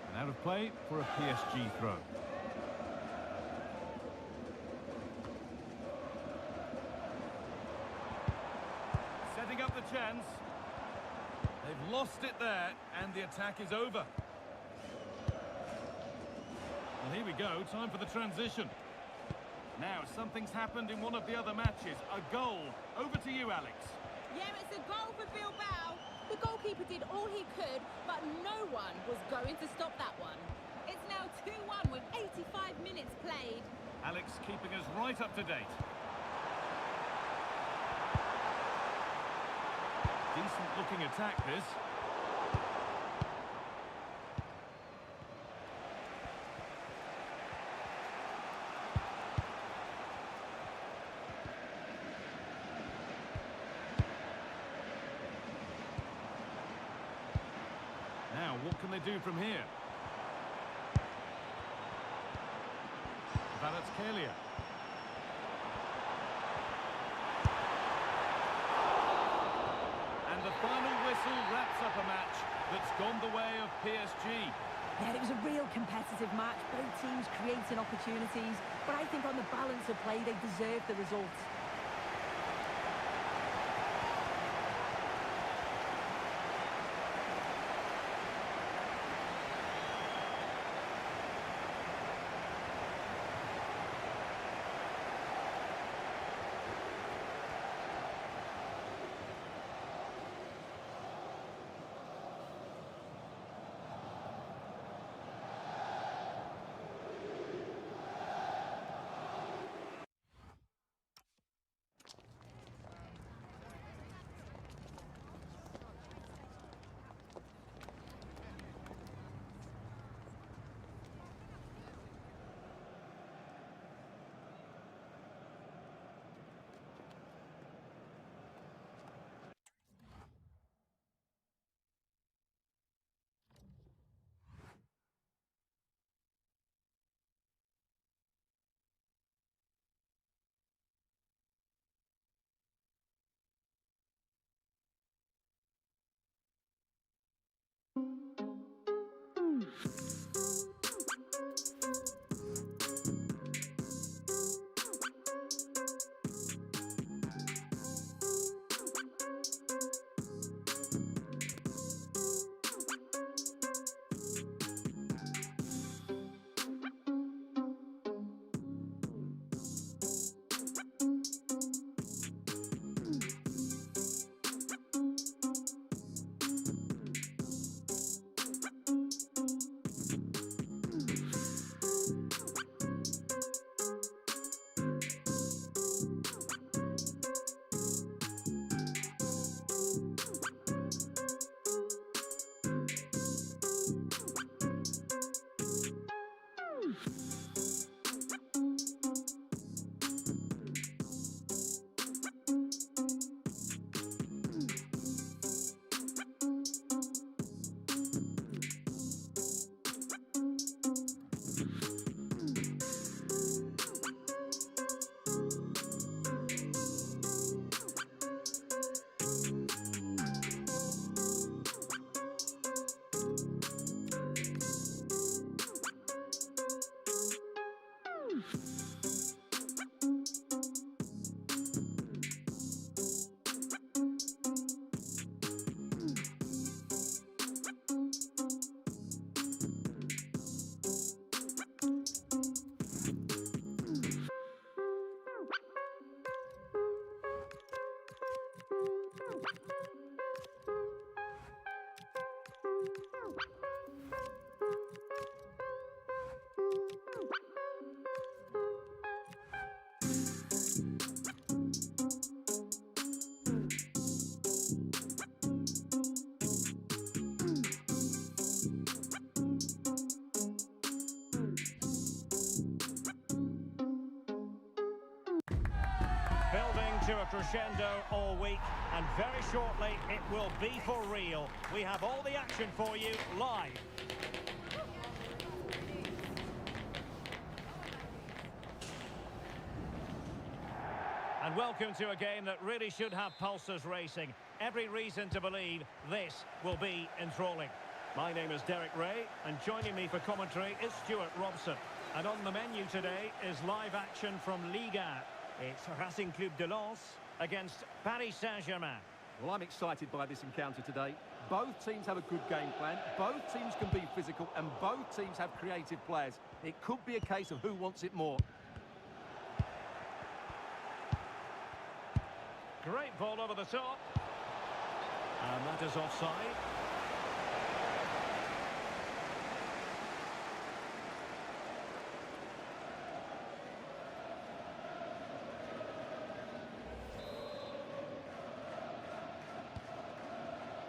And out of play for a PSG throw. Setting up the chance. They've lost it there, and the attack is over. Well, here we go. Time for the transition. Now, something's happened in one of the other matches. A goal. Over to you, Alex. Yeah, it's a goal for Bilbao. The goalkeeper did all he could, but no one was going to stop that one. It's now 2-1 with 85 minutes played. Alex keeping us right up to date. Decent looking attack, this. Now, what can they do from here? Kvaratskhelia. And the final whistle wraps up a match that's gone the way of PSG. Yeah, it was a real competitive match. Both teams creating opportunities, but I think on the balance of play, they deserved the result. to a crescendo all week, and very shortly it will be for real. We have all the action for you live. And welcome to a game that really should have pulses racing. Every reason to believe this will be enthralling. My name is Derek Ray, and joining me for commentary is Stuart Robson. And on the menu today is live action from Ligue. It's Racing Club de Lens against Paris Saint-Germain. Well, I'm excited by this encounter today. Both teams have a good game plan, both teams can be physical, and both teams have creative players. It could be a case of who wants it more. Great ball over the top. And that is offside.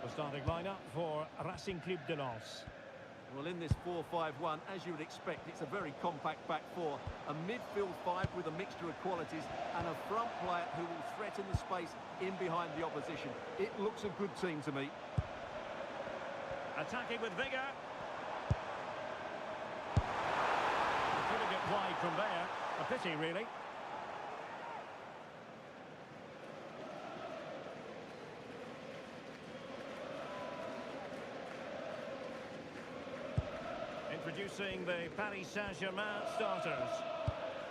The starting lineup for Racing Club de Lens. Well, in this 4-5-1, as you would expect, it's a very compact back four. A midfield five with a mixture of qualities and a front player who will threaten the space in behind the opposition. It looks a good team to me. Attacking with vigour. Putting it wide from there. A pity, really. Introducing the Paris Saint-Germain starters.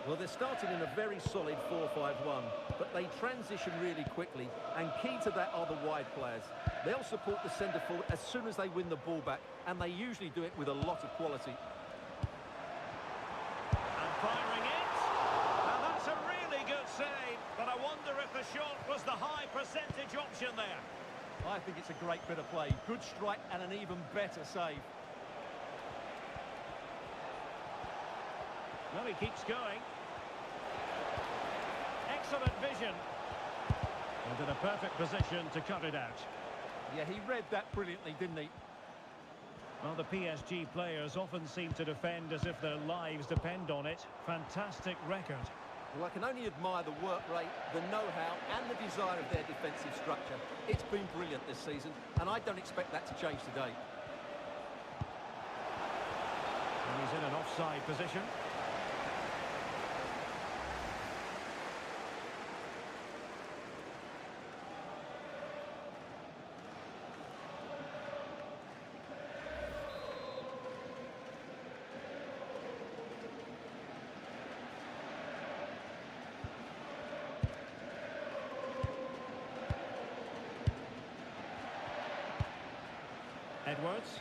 Well, they're starting in a very solid 4-5-1, but they transition really quickly, and key to that are the wide players. They'll support the centre forward as soon as they win the ball back, and they usually do it with a lot of quality. And firing it. Now that's a really good save, but I wonder if the shot was the high percentage option there. I think it's a great bit of play. Good strike and an even better save. Well, he keeps going. Excellent vision. And in a perfect position to cut it out. Yeah, he read that brilliantly, didn't he? Well, the PSG players often seem to defend as if their lives depend on it. Fantastic record. Well, I can only admire the work rate, the know-how and the desire of their defensive structure. It's been brilliant this season, and I don't expect that to change today. And he's in an offside position. Edwards.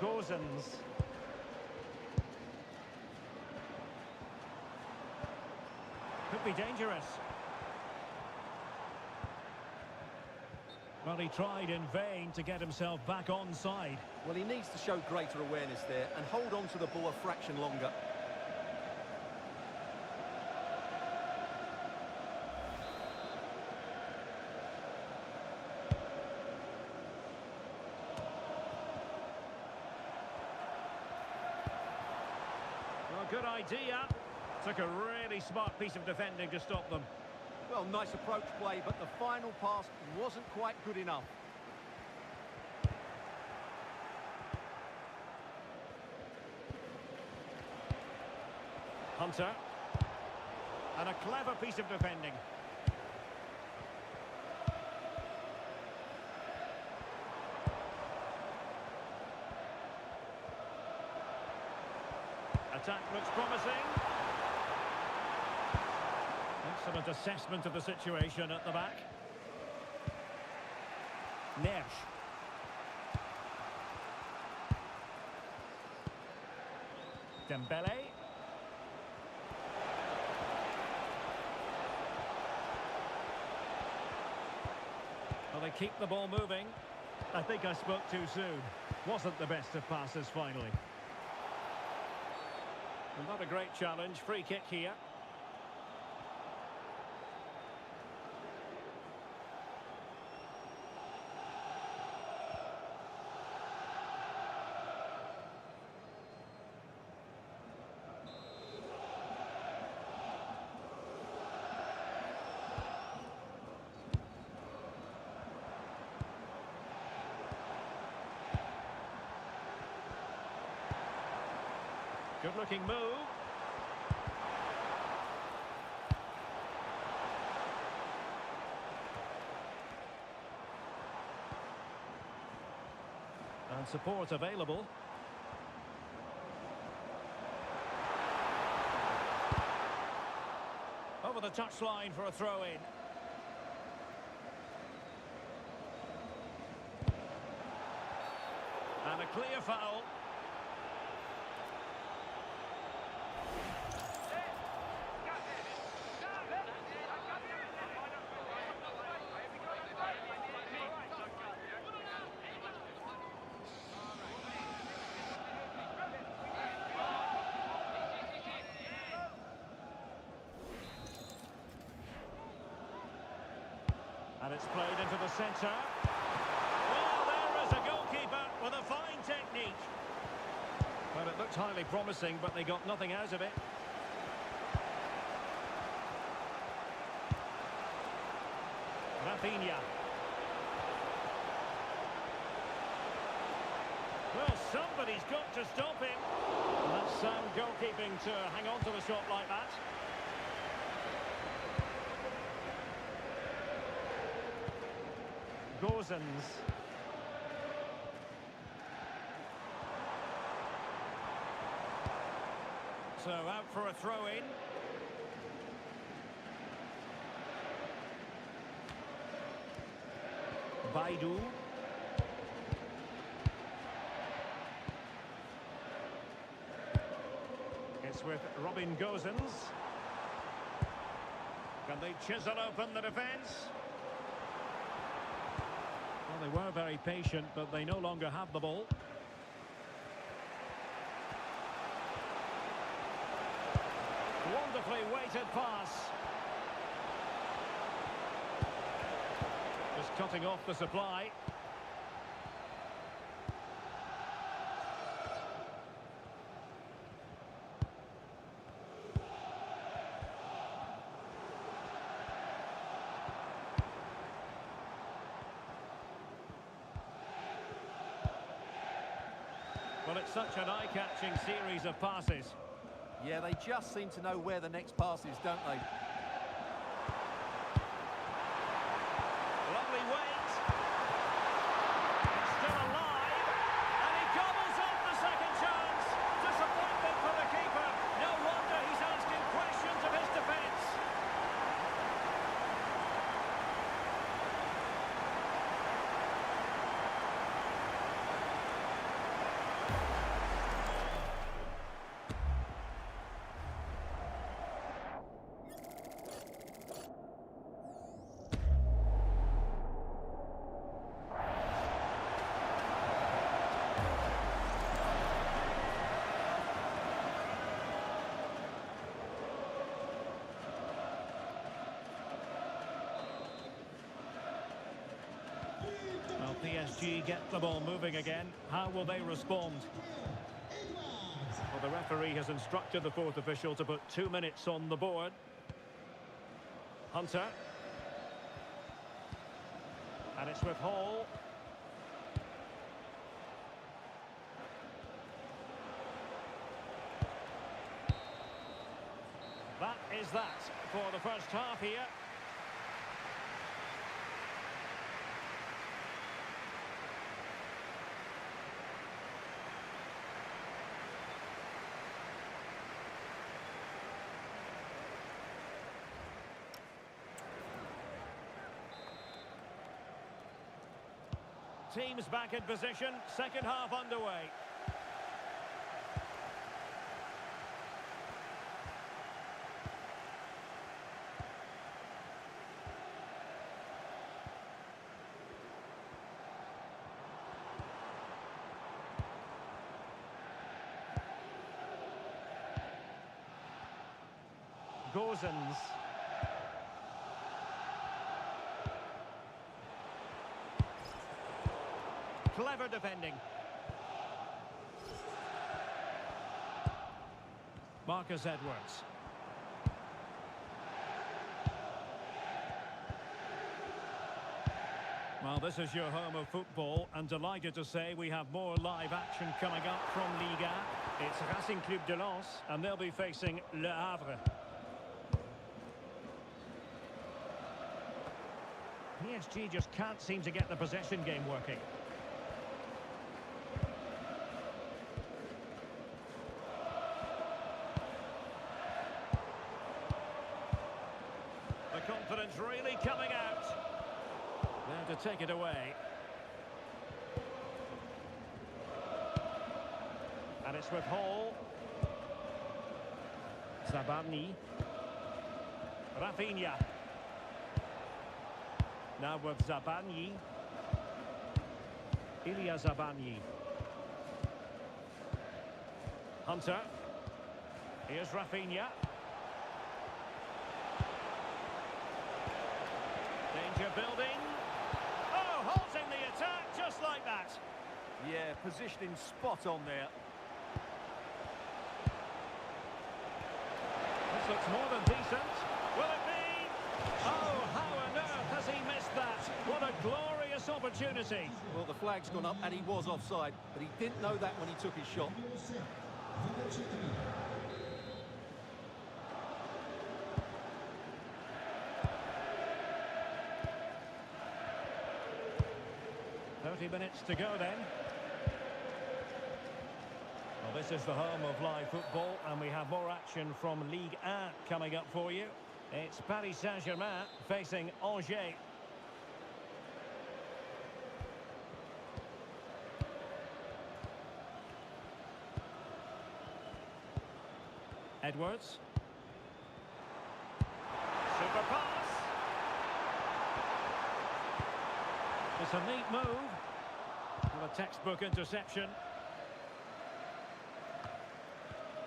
Gozens. Could be dangerous. Well, he tried in vain to get himself back onside. Well, he needs to show greater awareness there and hold on to the ball a fraction longer. Well, good idea. Took a really smart piece of defending to stop them. Well, nice approach play, but the final pass wasn't quite good enough. Hunter. And a clever piece of defending. Attack looks promising. Excellent assessment of the situation at the back. Nersch. Dembele. Well, they keep the ball moving. I think I spoke too soon. Wasn't the best of passes finally. And not a great challenge. Free kick here. Good-looking move. And support available. Over the touchline for a throw-in. And a clear foul. And it's played into the centre. Well, there is a goalkeeper with a fine technique. Well, it looked highly promising, but they got nothing out of it. Raphinha. Well, somebody's got to stop him. And that's sound goalkeeping to hang on to the shot like that. Gozens. So out for a throw-in. Baidu. It's with Robin Gozens. Can they chisel open the defence? Well, they were very patient, but they no longer have the ball. Wonderfully weighted pass. Just cutting off the supply. Well, it's such an eye-catching series of passes. Yeah, they just seem to know where the next pass is, don't they? Lovely weight. It's still alive. And he gobbles off the second chance. Disappointment for the keeper. No wonder he's asking questions of his defence. Well, PSG get the ball moving again. How will they respond? Well, the referee has instructed the fourth official to put 2 minutes on the board. Hunter. And it's with Hall. That is that for the first half here. Teams back in position, second half underway. Gozens. Clever defending. Marcus Edwards. Well, this is your home of football, and delighted to say we have more live action coming up from Ligue. It's Racing Club de Lens, and they'll be facing Le Havre. PSG just can't seem to get the possession game working. The confidence really coming out. There to take it away. And it's with Hall. Zabarny. Raphinha. Now with Zabarny. Ilya Zabarny. Hunter. Here's Raphinha. Danger building. Oh, halting the attack just like that. Yeah, positioning spot on there. This looks more than decent. Will it be? Oh, how on earth has he missed that? What a glorious opportunity. Well, the flag's gone up and he was offside, but he didn't know that when he took his shot. Minutes to go then. Well, this is the home of live football, and we have more action from Ligue 1 coming up for you. It's Paris Saint-Germain facing Angers. Edwards. Super pass. It's a neat move. Well, a textbook interception.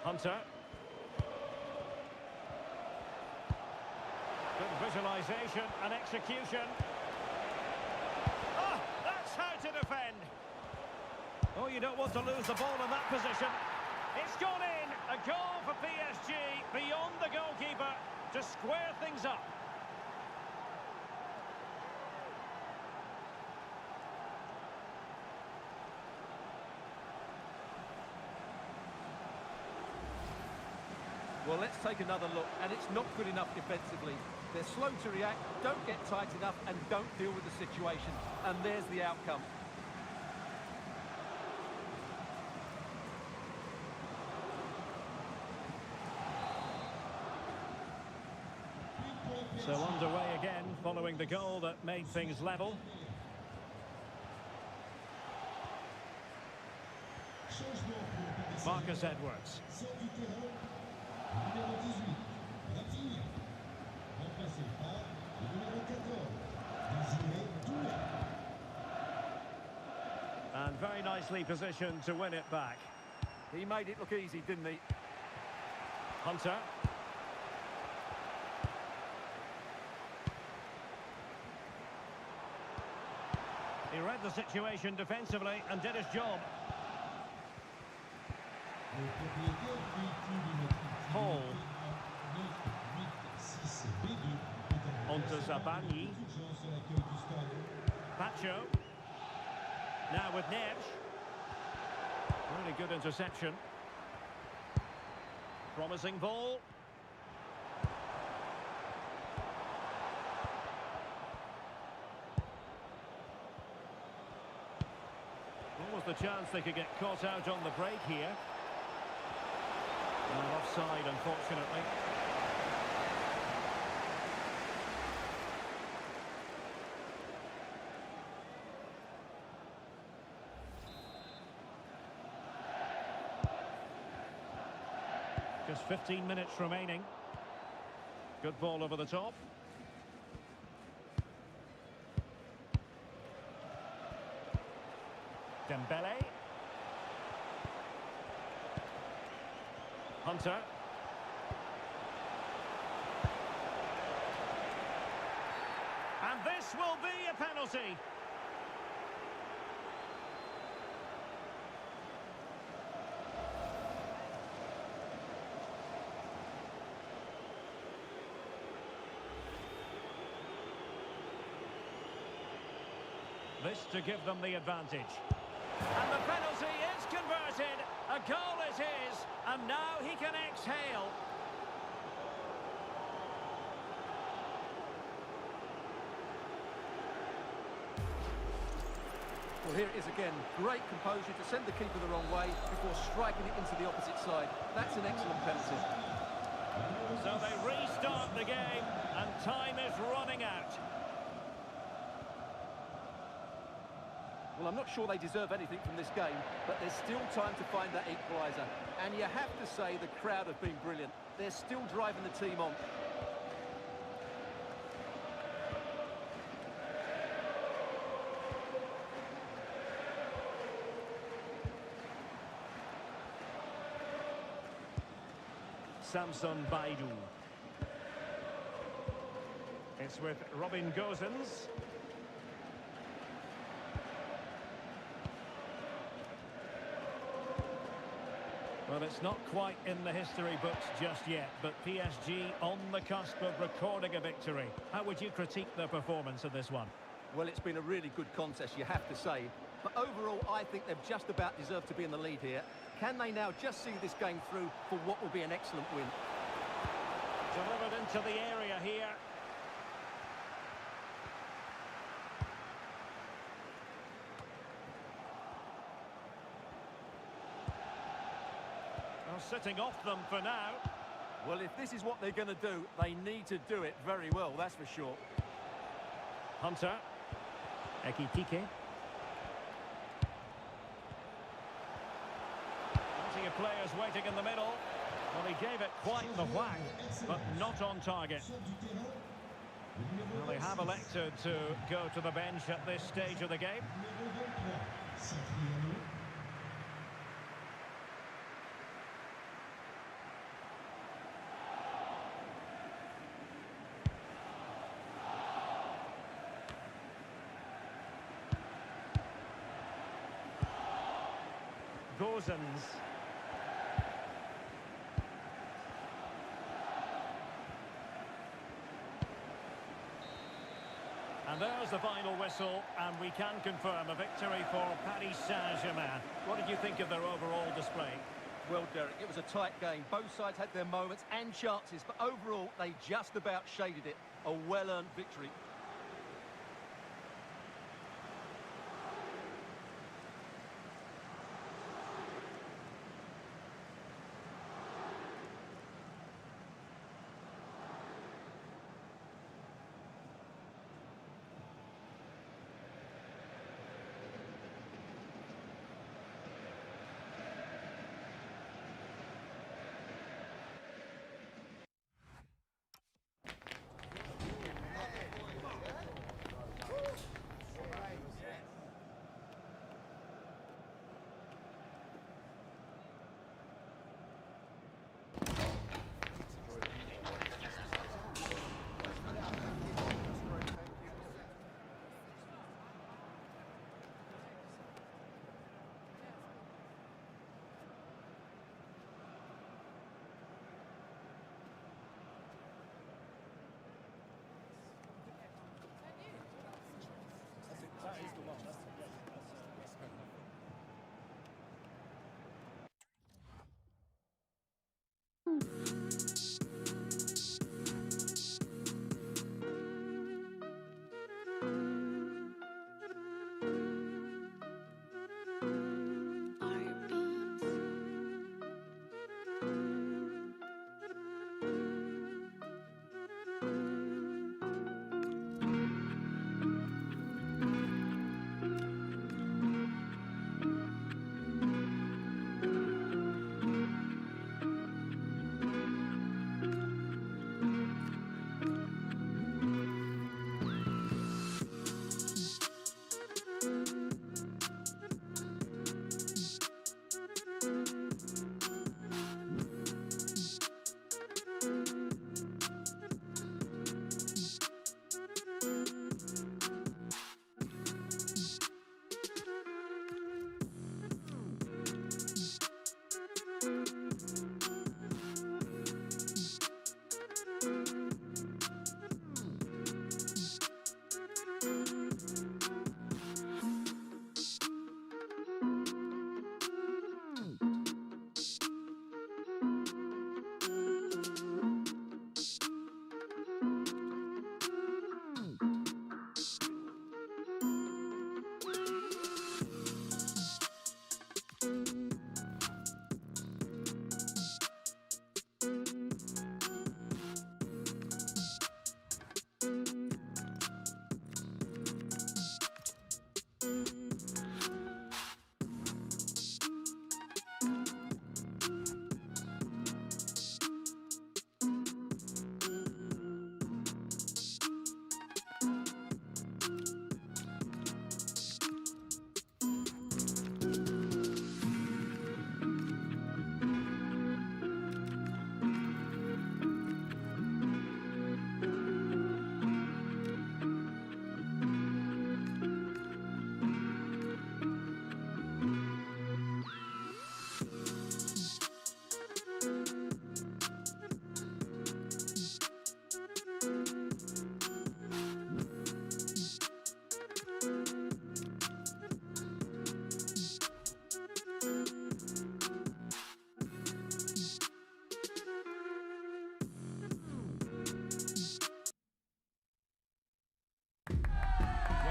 Hunter. Good visualization and execution. Oh, that's how to defend. Oh, you don't want to lose the ball in that position. It's gone in. A goal for PSG beyond the goalkeeper to square things up. Well, let's take another look, and it's not good enough defensively. They're slow to react, don't get tight enough, and don't deal with the situation. And there's the outcome. So underway again, following the goal that made things level. Marcus Edwards. And very nicely positioned to win it back. He made it look easy, didn't he? Hunter. He read the situation defensively and did his job. Hall. Onto Zabarny. Pacho. Now with Neves. Really good interception. Promising ball. What was the chance they could get caught out on the break here? And offside, unfortunately. Just 15 minutes remaining. Good ball over the top. Dembele. Hunter. And this will be a penalty. This to give them the advantage. And the penalty is converted. A goal is his, and now he can exhale. Well, here it is again. Great composure to send the keeper the wrong way before striking it into the opposite side. That's an excellent penalty. So they restart the game, and time is running out. Well, I'm not sure they deserve anything from this game, but there's still time to find that equaliser. And you have to say the crowd have been brilliant. They're still driving the team on. Samson Baidu. It's with Robin Gosens. Well, it's not quite in the history books just yet, but PSG on the cusp of recording a victory. How would you critique their performance in this one? Well, it's been a really good contest, you have to say. But overall, I think they've just about deserved to be in the lead here. Can they now just see this game through for what will be an excellent win? Delivered into the area here. Well, sitting off them for now. Well, if this is what they're going to do, they need to do it very well, that's for sure. Hunter. Ekitike. Plenty of players waiting in the middle. Well, he gave it quite the whack, but not on target. Well, they have elected to go to the bench at this stage of the game. Gosens. And there's the final whistle, and we can confirm a victory for Paris Saint-Germain. What did you think of their overall display? Well, Derek, it was a tight game. Both sides had their moments and chances, but overall, they just about shaded it. A well-earned victory.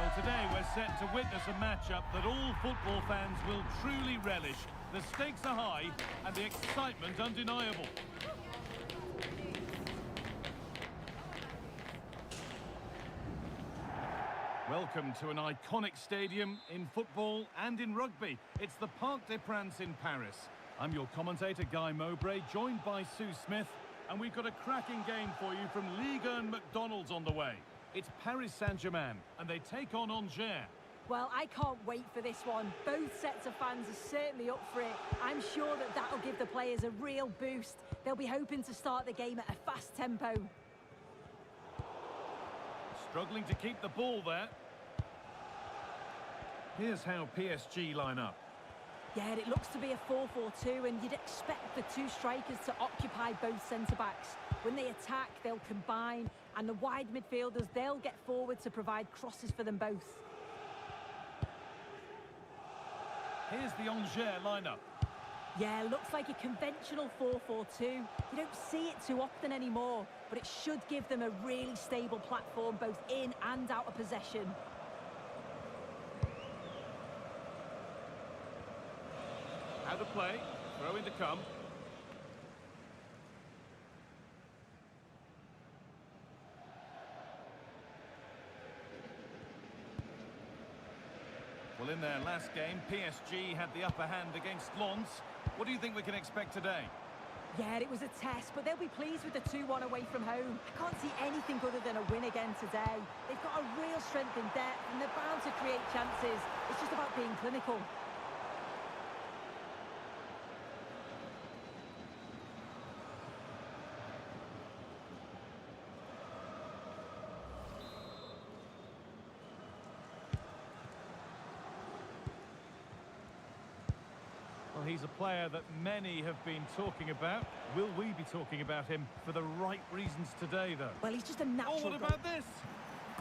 Well, today we're set to witness a matchup that all football fans will truly relish. The stakes are high and the excitement undeniable. Welcome to an iconic stadium in football and in rugby. It's the Parc des Princes in Paris. I'm your commentator, Guy Mowbray, joined by Sue Smith, and we've got a cracking game for you from Ligue and McDonald's on the way. It's Paris Saint-Germain, and they take on Angers. Well, I can't wait for this one. Both sets of fans are certainly up for it. I'm sure that that'll give the players a real boost. They'll be hoping to start the game at a fast tempo. Struggling to keep the ball there. Here's how PSG line up. Yeah, it looks to be a 4-4-2, and you'd expect the two strikers to occupy both centre-backs. When they attack, they'll combine, and the wide midfielders, they'll get forward to provide crosses for them both. Here's the Angers lineup. Yeah, looks like a conventional 4-4-2. You don't see it too often anymore, but it should give them a really stable platform both in and out of possession. How to play, throw in to come. Well, in their last game, PSG had the upper hand against Lens. What do you think we can expect today? Yeah, it was a test, but they'll be pleased with the 2-1 away from home. I can't see anything other than a win again today. They've got a real strength in depth, and they're bound to create chances. It's just about being clinical. Well, he's a player that many have been talking about. Will we be talking about him for the right reasons today, though? Well, he's just a natural. Oh, what about this?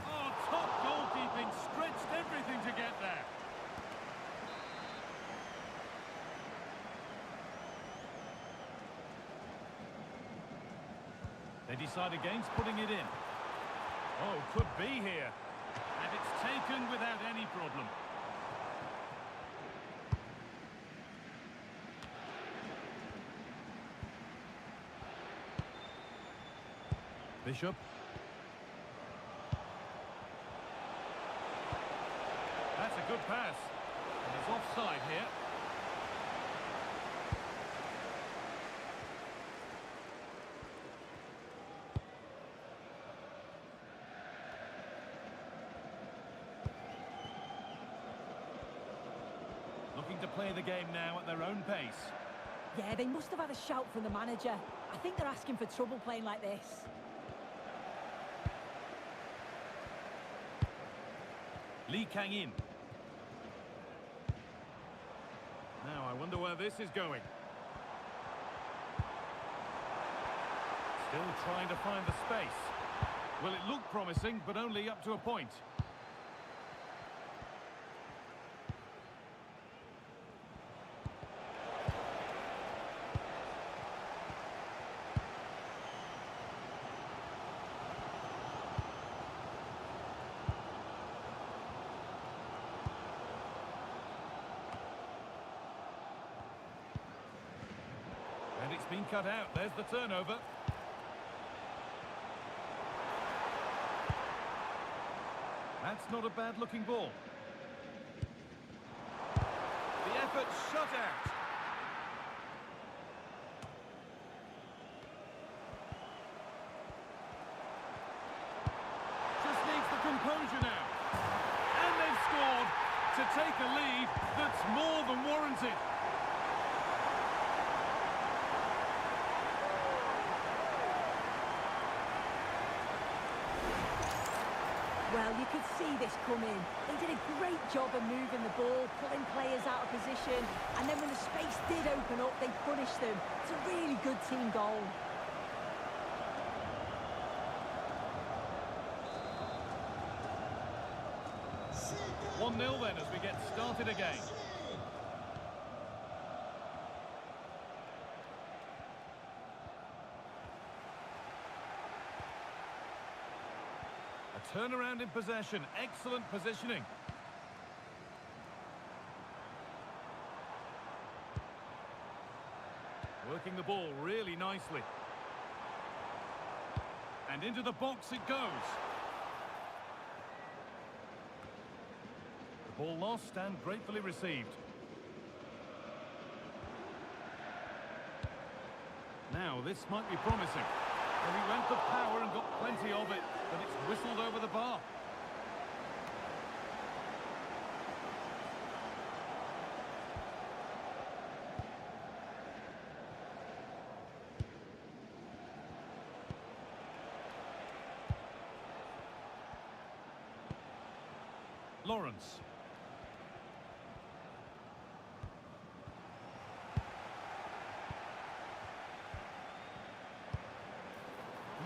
Oh, top goalkeeping, stretched everything to get there. They decide against putting it in. Oh, could be here. And it's taken without any problem. Bishop. That's a good pass. And there's offside here. Looking to play the game now at their own pace. Yeah, they must have had a shout from the manager. I think they're asking for trouble playing like this. Lee Kang-in. Now, I wonder where this is going. Still trying to find the space. Well, it looked promising, but only up to a point. And it's been cut out. There's the turnover. That's not a bad-looking ball. The effort shut out. Just needs the composure now. And they've scored to take a lead that's more than warranted. Well, you could see this coming. They did a great job of moving the ball, pulling players out of position, and then when the space did open up, they punished them. It's a really good team goal. One 1-0 then as we get started again. A Turnaround in possession. Excellent positioning. Working the ball really nicely. And into the box it goes. The ball lost and gratefully received. Now, this might be promising. Well, he went for power and got plenty of it, but it's whistled over the bar. Lawrence.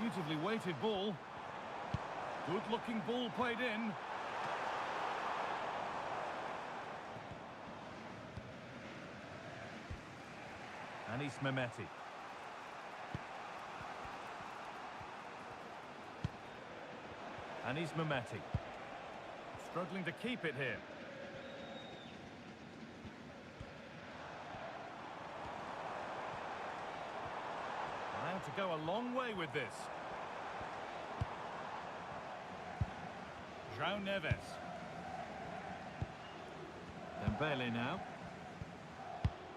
Beautifully weighted ball. Good-looking ball played in. Anis Mehmeti. Anis Mehmeti. Struggling to keep it here. Allowed to go a long way with this. João Neves. Dembele now.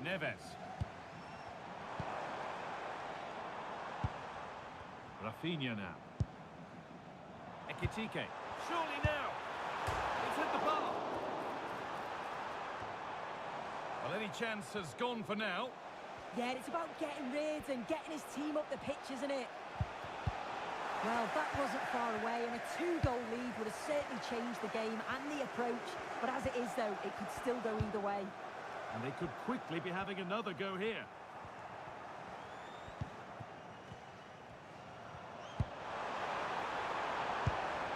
Neves. Raphinha now. Ekitike. Surely now. It's hit the bar. Well, any chance has gone for now. Yeah, it's about getting rid and getting his team up the pitch, isn't it? Well, that wasn't far away, and a 2-goal lead would have certainly changed the game and the approach. But as it is, though, it could still go either way. And they could quickly be having another go here.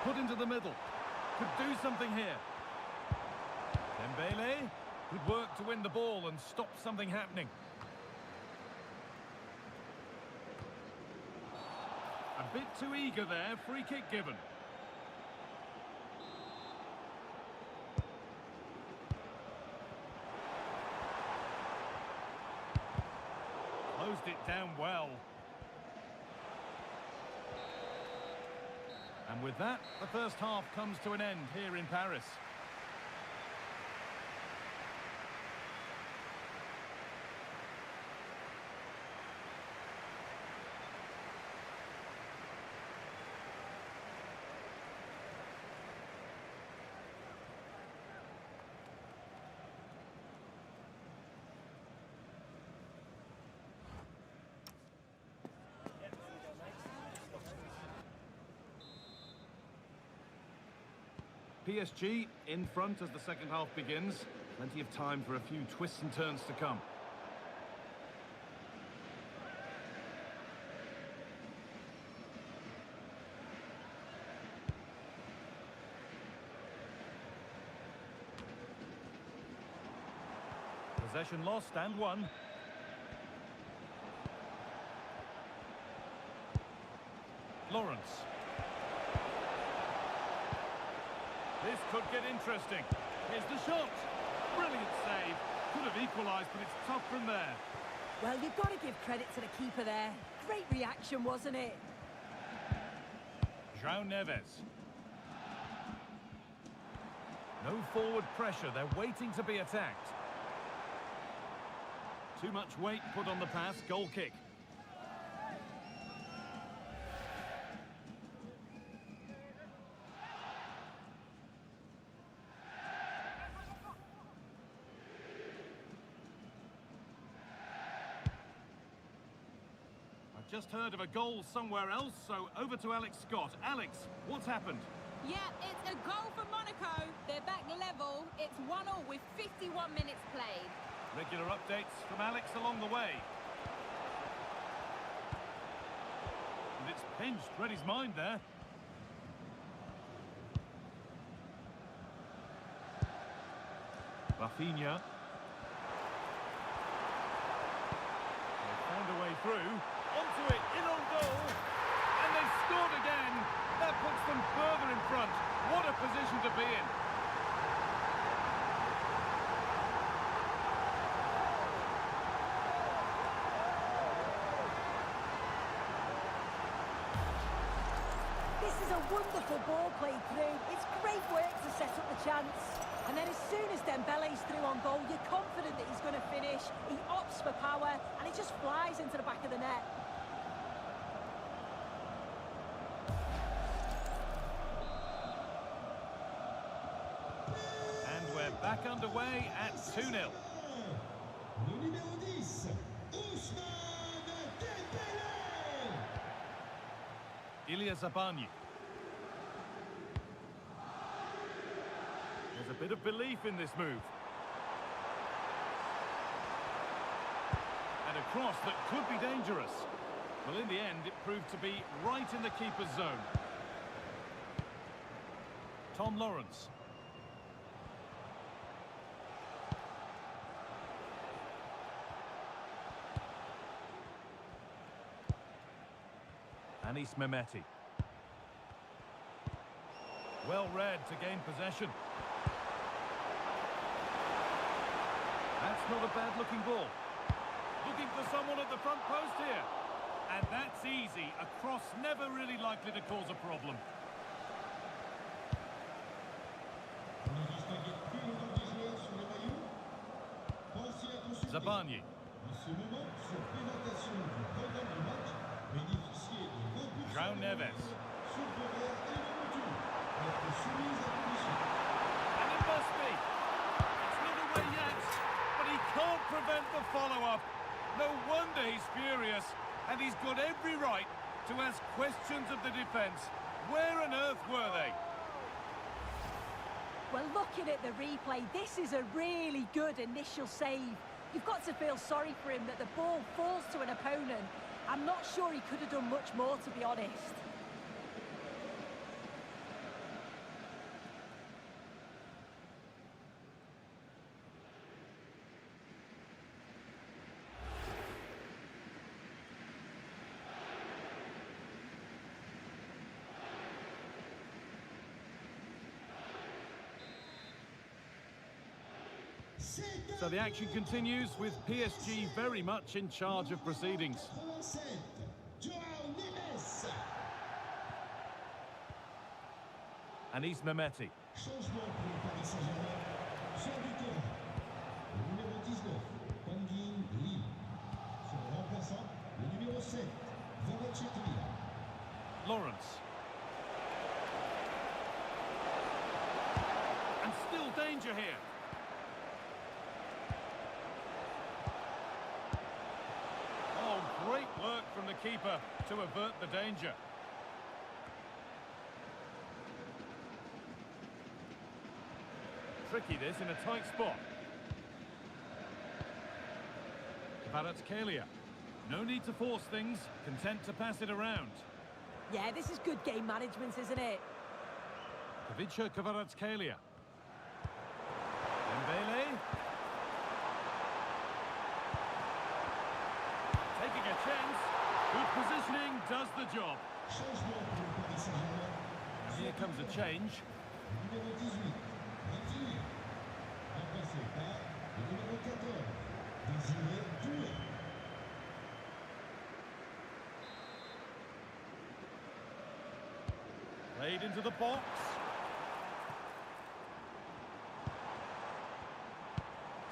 Put into the middle. Could do something here. Dembele. Good work to win the ball and stop something happening. A bit too eager there. Free kick given. Closed it down well. And with that, the first half comes to an end here in Paris. PSG in front as the second half begins. Plenty of time for a few twists and turns to come. Possession lost and won. Lawrence. This could get interesting. Here's the shot. Brilliant save. Could have equalised, but it's tough from there. Well, you've got to give credit to the keeper there. Great reaction, wasn't it? João Neves. No forward pressure. They're waiting to be attacked. Too much weight put on the pass. Goal kick. Just heard of a goal somewhere else, so over to Alex Scott. Alex, what's happened? Yeah, it's a goal for Monaco. They're back level. It's 1-1 with 51 minutes played. Regular updates from Alex along the way. And it's pinched. Read his mind there. Raphinha. They found a way through. Onto it, in on goal, and they've scored again. That puts them further in front. What a position to be in. This is a wonderful ball played through. It's great work to set up the chance. And then as soon as Dembele's through on goal, you're confident that he's going to finish. He opts for power, and it just flies into the back of the net. And we're back underway at 2-0. Zabani. There's a bit of belief in this move. And a cross that could be dangerous. Well, in the end, it proved to be right in the keeper's zone. Tom Lawrence. Anis Mehmeti. Well read to gain possession. That's not a bad-looking ball. Looking for someone at the front post here. And that's easy. A cross never really likely to cause a problem. Zabani. João Neves. And it must be. It's not away yet, but he can't prevent the follow-up. No wonder he's furious, and he's got every right to ask questions of the defence. Where on earth were they? Well, looking at the replay, this is a really good initial save. You've got to feel sorry for him that the ball falls to an opponent. I'm not sure he could have done much more, to be honest. So the action continues with PSG very much in charge of proceedings. Anis Mehmeti. Lawrence. And still danger here. Great work from the keeper to avert the danger. Tricky this in a tight spot. Kvaratskhelia. No need to force things, content to pass it around. Yeah, this is good game management, isn't it? Ivica Kvaratskhelia. Dembele. Taking a chance. Good positioning does the job. Here comes a change. Played into the box.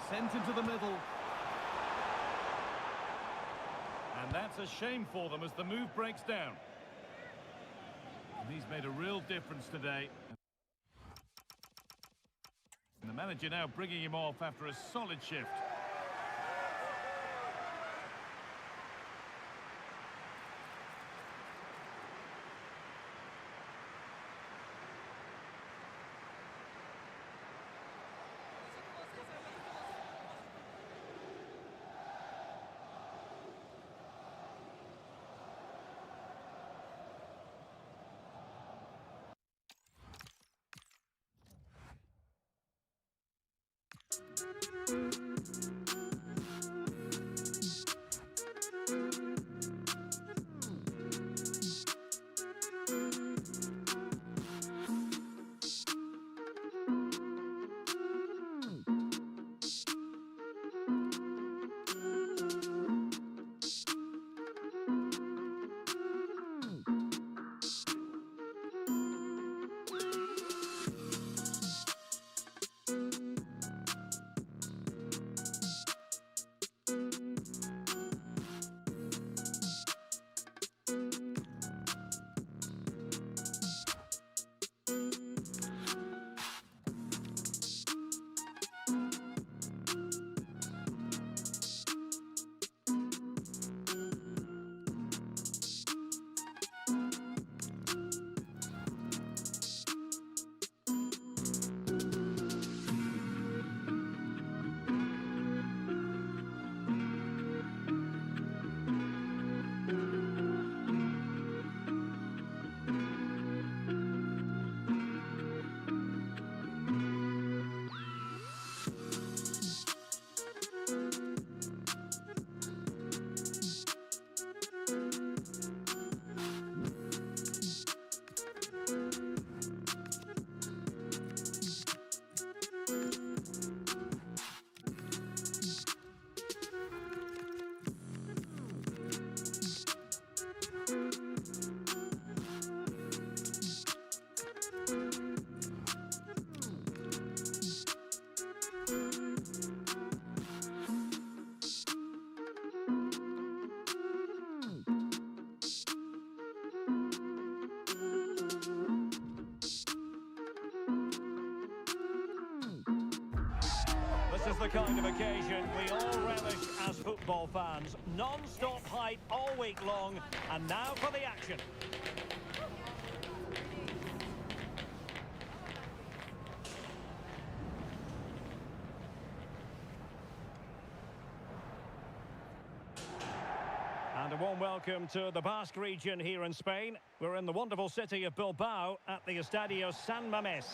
Sent into the middle. And that's a shame for them as the move breaks down. And he's made a real difference today. And the manager now bringing him off after a solid shift. This is the kind of occasion we all relish as football fans. Non-stop hype all week long, and now for the action. And a warm welcome to the Basque region here in Spain. We're in the wonderful city of Bilbao at the Estadio San Mamés.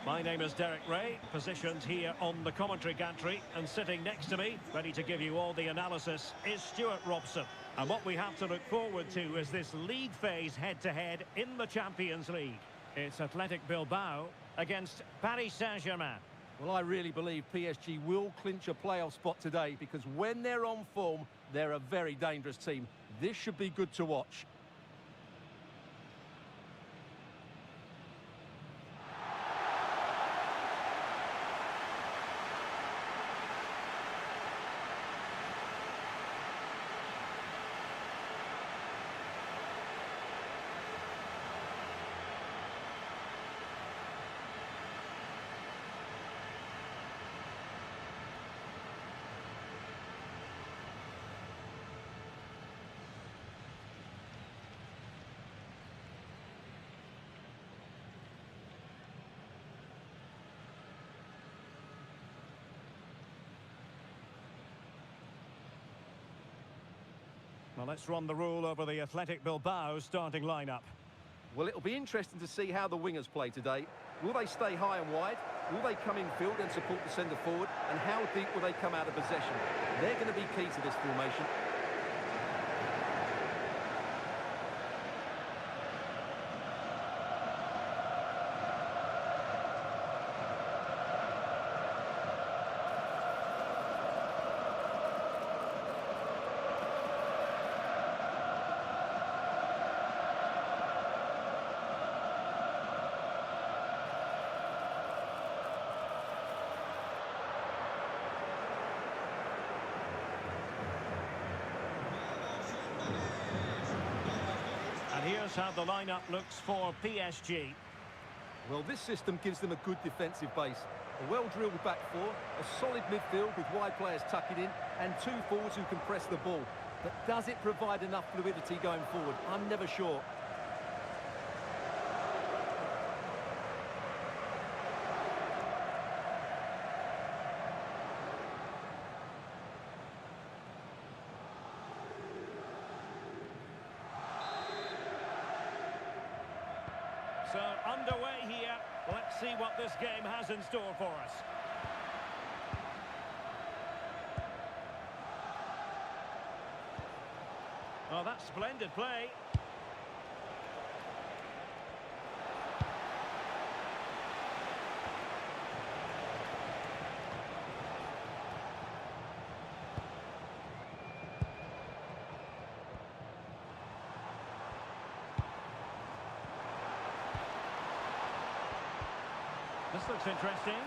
My name is Derek Ray, positioned here on the commentary gantry, and sitting next to me, ready to give you all the analysis, is Stuart Robson. And what we have to look forward to is this league phase head-to-head in the Champions League. It's Athletic Bilbao against Paris Saint-Germain. Well, I really believe PSG will clinch a playoff spot today because when they're on form, they're a very dangerous team. This should be good to watch. Well, let's run the rule over the Athletic Bilbao starting lineup. Well, it'll be interesting to see how the wingers play today. Will they stay high and wide? Will they come in field and support the centre forward? And how deep will they come out of possession? They're going to be key to this formation. Here's how the lineup looks for PSG. Well, this system gives them a good defensive base. A well-drilled back four, a solid midfield with wide players tucking in, and two forwards who can press the ball. But does it provide enough fluidity going forward? I'm never sure. So, underway here. Let's see what this game has in store for us. Oh, that's splendid play. This looks interesting.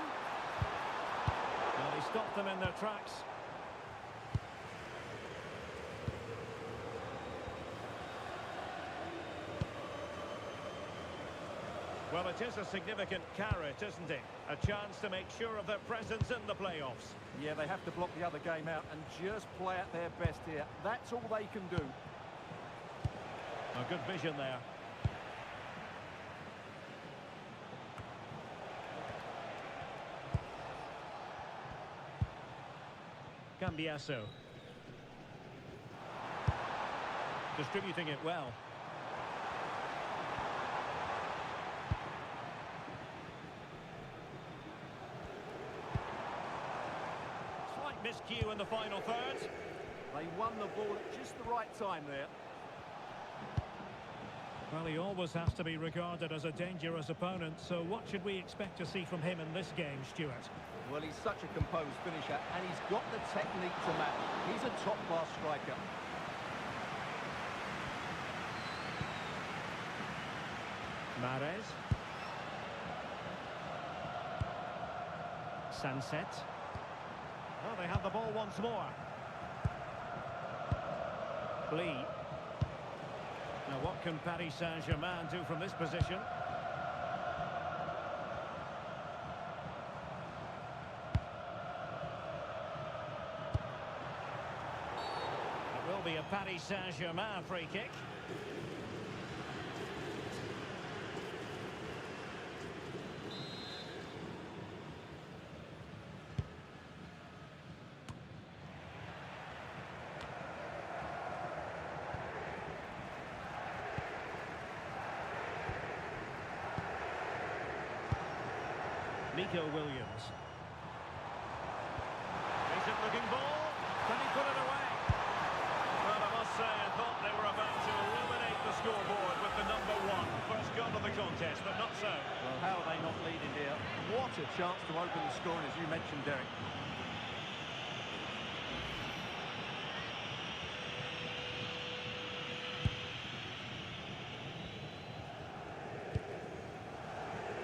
Well, he stopped them in their tracks. Well, it is a significant carrot, isn't it? A chance to make sure of their presence in the playoffs. Yeah, they have to block the other game out and just play at their best here. That's all they can do. A good vision there. Cambiasso. Distributing it well. Slight miscue in the final third. They won the ball at just the right time there. Well, he always has to be regarded as a dangerous opponent, so what should we expect to see from him in this game, Stuart? Well, he's such a composed finisher, and he's got the technique to match. He's a top-class striker. Mahrez. Sunset. Oh, they have the ball once more. Ligue. Now, what can Paris Saint-Germain do from this position? be a Paris Saint-Germain free kick. Nico Williams. Decent looking ball. Can he put it away? Well, I must say, I thought they were about to illuminate the scoreboard with the number one. First goal of the contest, but not so. Well, how are they not leading here? What a chance to open the scoring, as you mentioned, Derek.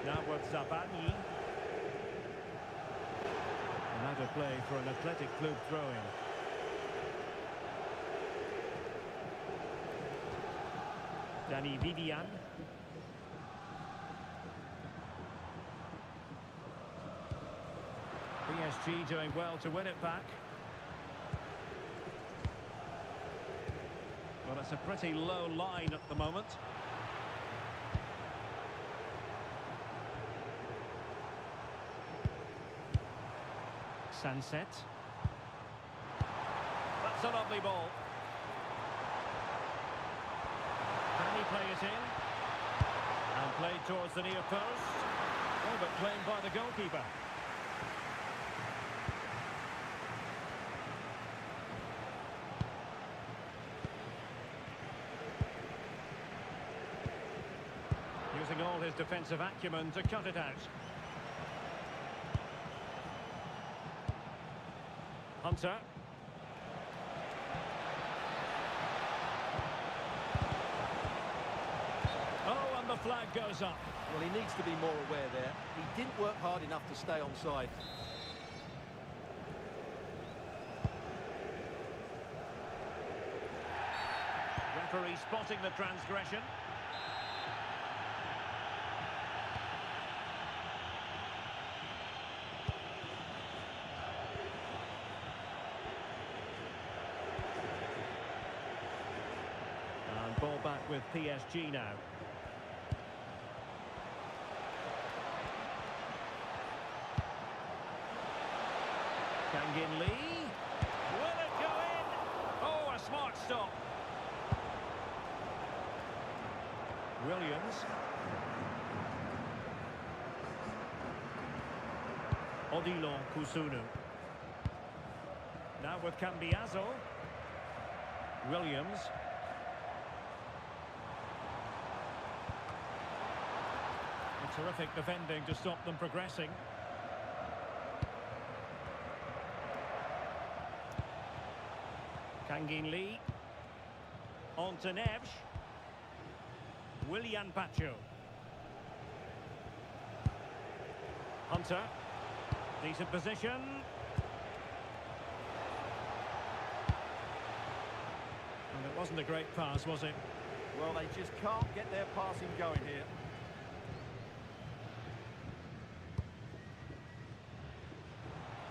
Now with Zabani. And out of play for an athletic club throw-in. Danny Vivian. PSG doing well to win it back. Well, it's a pretty low line at the moment. Sunset. That's a lovely ball. Can he play it in? And played towards the near post. Oh, but claimed by the goalkeeper. Using all his defensive acumen to cut it out. Hunter. Oh, and the flag goes up. Well, he needs to be more aware there. He didn't work hard enough to stay onside. Referee spotting the transgression. And ball back with PSG now. Kangin Lee. Will it go in? Oh, a smart stop. Williams. Odilon Kusunu. Now with Cambiazo. Williams. A terrific defending to stop them progressing. Kangin Lee. On to Neves. Willian Pacho. Hunter. Decent position. And it wasn't a great pass, was it? Well, they just can't get their passing going here.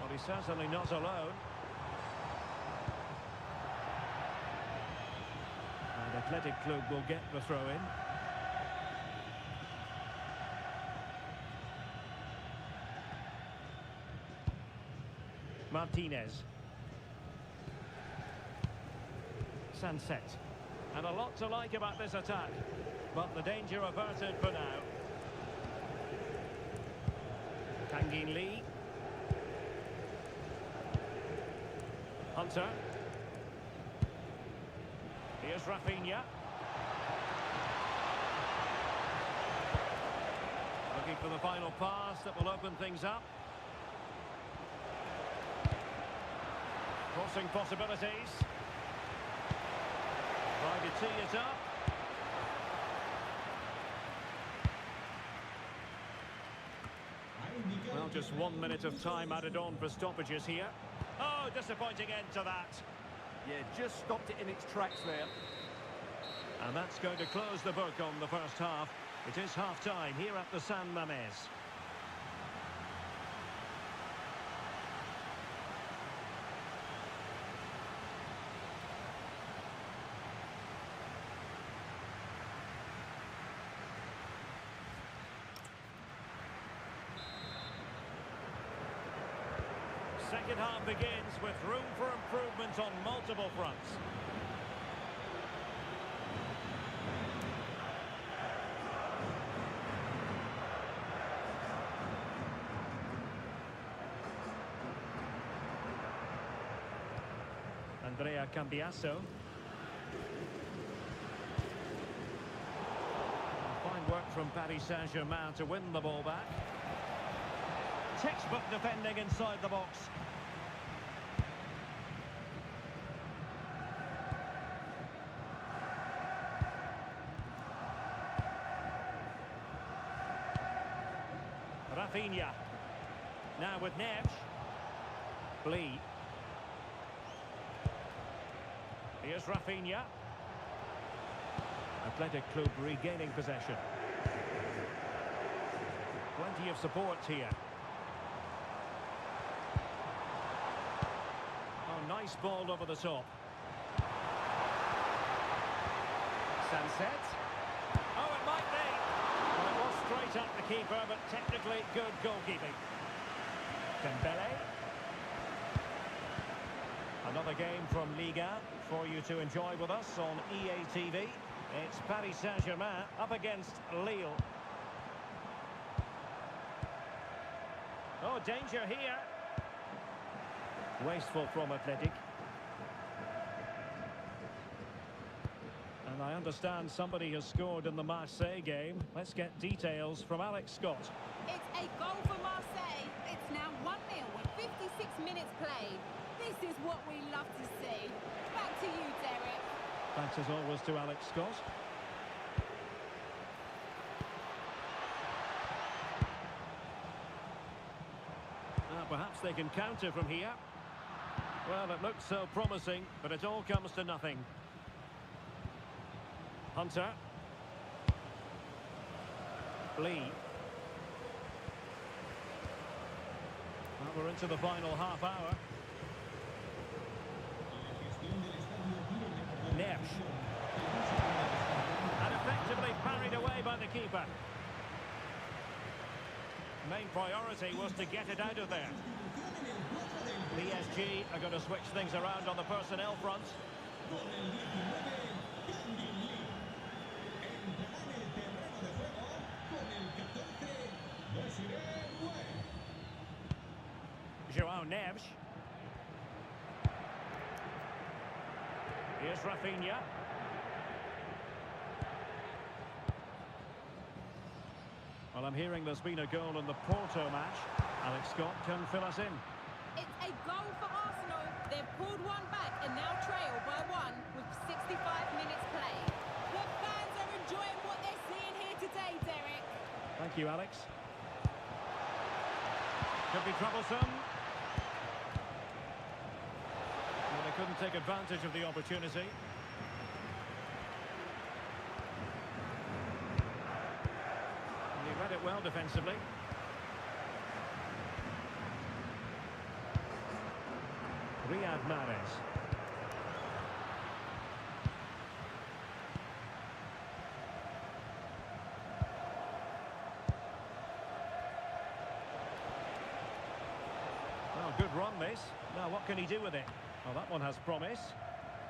Well, he's certainly not alone. And Athletic Club will get the throw-in. Martinez. Sunset. And a lot to like about this attack. But the danger averted for now. Kangin Lee. Hunter. Here's Raphinha. Looking for the final pass that will open things up. Crossing possibilities. Trying to tee it up. Well, just 1 minute of time added on for stoppages here. Oh, disappointing end to that. Yeah, just stopped it in its tracks there. And that's going to close the book on the first half. It is half-time here at the San Mamés. Second half begins with room for improvement on multiple fronts. Andrea Cambiasso. Fine work from Paris Saint-Germain to win the ball back. Textbook defending inside the box. Raphinha. Now with Neves. Ligue. Here's Raphinha. Athletic Club regaining possession. Plenty of support here. Oh, nice ball over the top. Sunset. Oh, it might be. Well, it was straight at the keeper, but technically good goalkeeping. Dembele. Another game from Ligue for you to enjoy with us on EA TV. It's Paris Saint-Germain up against Lille. Oh, danger here. Wasteful from Athletic. And I understand somebody has scored in the Marseille game. Let's get details from Alex Scott. It's a goal for Marseille. It's now 1-0 with 56 minutes played. This is what we love to see. Back to you, Derek. Thanks as always to Alex Scott. Perhaps they can counter from here. Well, it looks so promising, but it all comes to nothing. Hunter. Ligue. Well, we're into the final half hour. Neves. And effectively parried away by the keeper. Main priority was to get it out of there. PSG are going to switch things around on the personnel front. João Neves. Here's Raphinha. Well, I'm hearing there's been a goal in the Porto match. Alex Scott can fill us in. It's a goal for Arsenal. They've pulled one back and now trail by one with 65 minutes played. The fans are enjoying what they're seeing here today, Derek. Thank you, Alex. Could be troublesome. Well, they couldn't take advantage of the opportunity. And he read it well defensively. Riyad Mahrez. Well, good run this. Now what can he do with it? Well, that one has promise.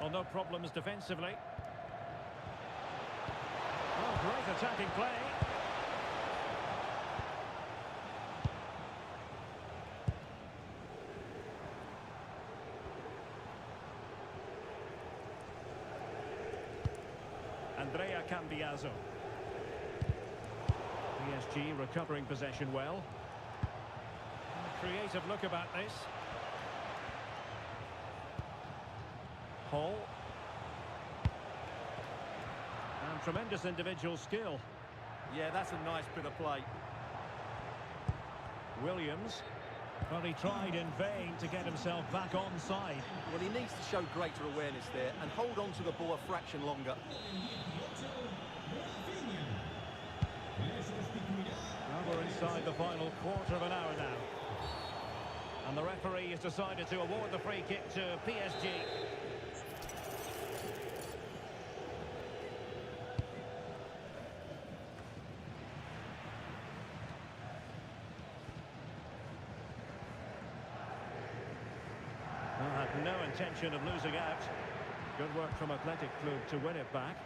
Well, no problems defensively. Oh, great attacking play. Andrea Cambiasso. PSG recovering possession well. Creative look about this. Hall. And tremendous individual skill. Yeah, that's a nice bit of play. Williams. Well, he tried in vain to get himself back onside. Well, he needs to show greater awareness there and hold on to the ball a fraction longer. Well, we're inside the final quarter of an hour now. And the referee has decided to award the free kick to PSG. No intention of losing out. Good work from Athletic Club to win it back.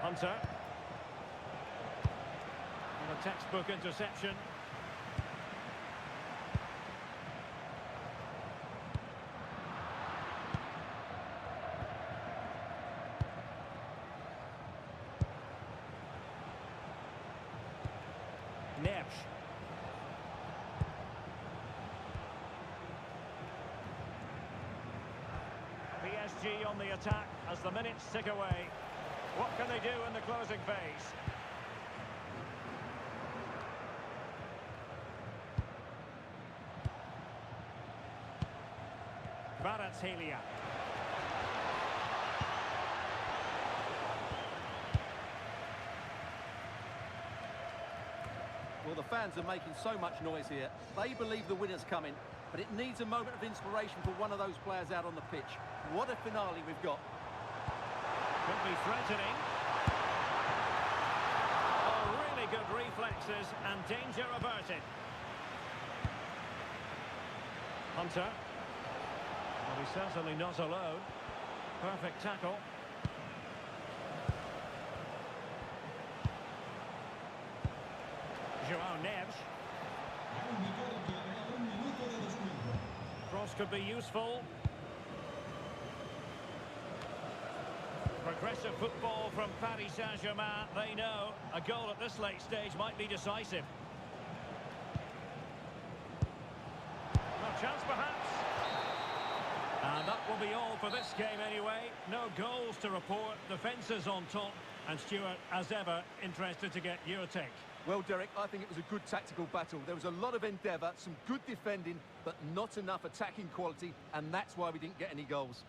Hunter. And a textbook interception. PSG on the attack as the minutes tick away. What can they do in the closing phase? Raphinha. Well, the fans are making so much noise here. They believe the winner's coming, but it needs a moment of inspiration for one of those players out on the pitch. What a finale we've got. Could be threatening. Oh, really good reflexes and danger averted. Hunter. Well, he's certainly not alone. Perfect tackle. João Neves. Cross could be useful. Progressive football from Paris Saint-Germain. They know a goal at this late stage might be decisive. No chance perhaps. And that will be all for this game anyway. No goals to report. Defences on top. And Stuart, as ever, interested to get your take. Well, Derek, I think it was a good tactical battle. There was a lot of endeavour, some good defending, but not enough attacking quality, and that's why we didn't get any goals.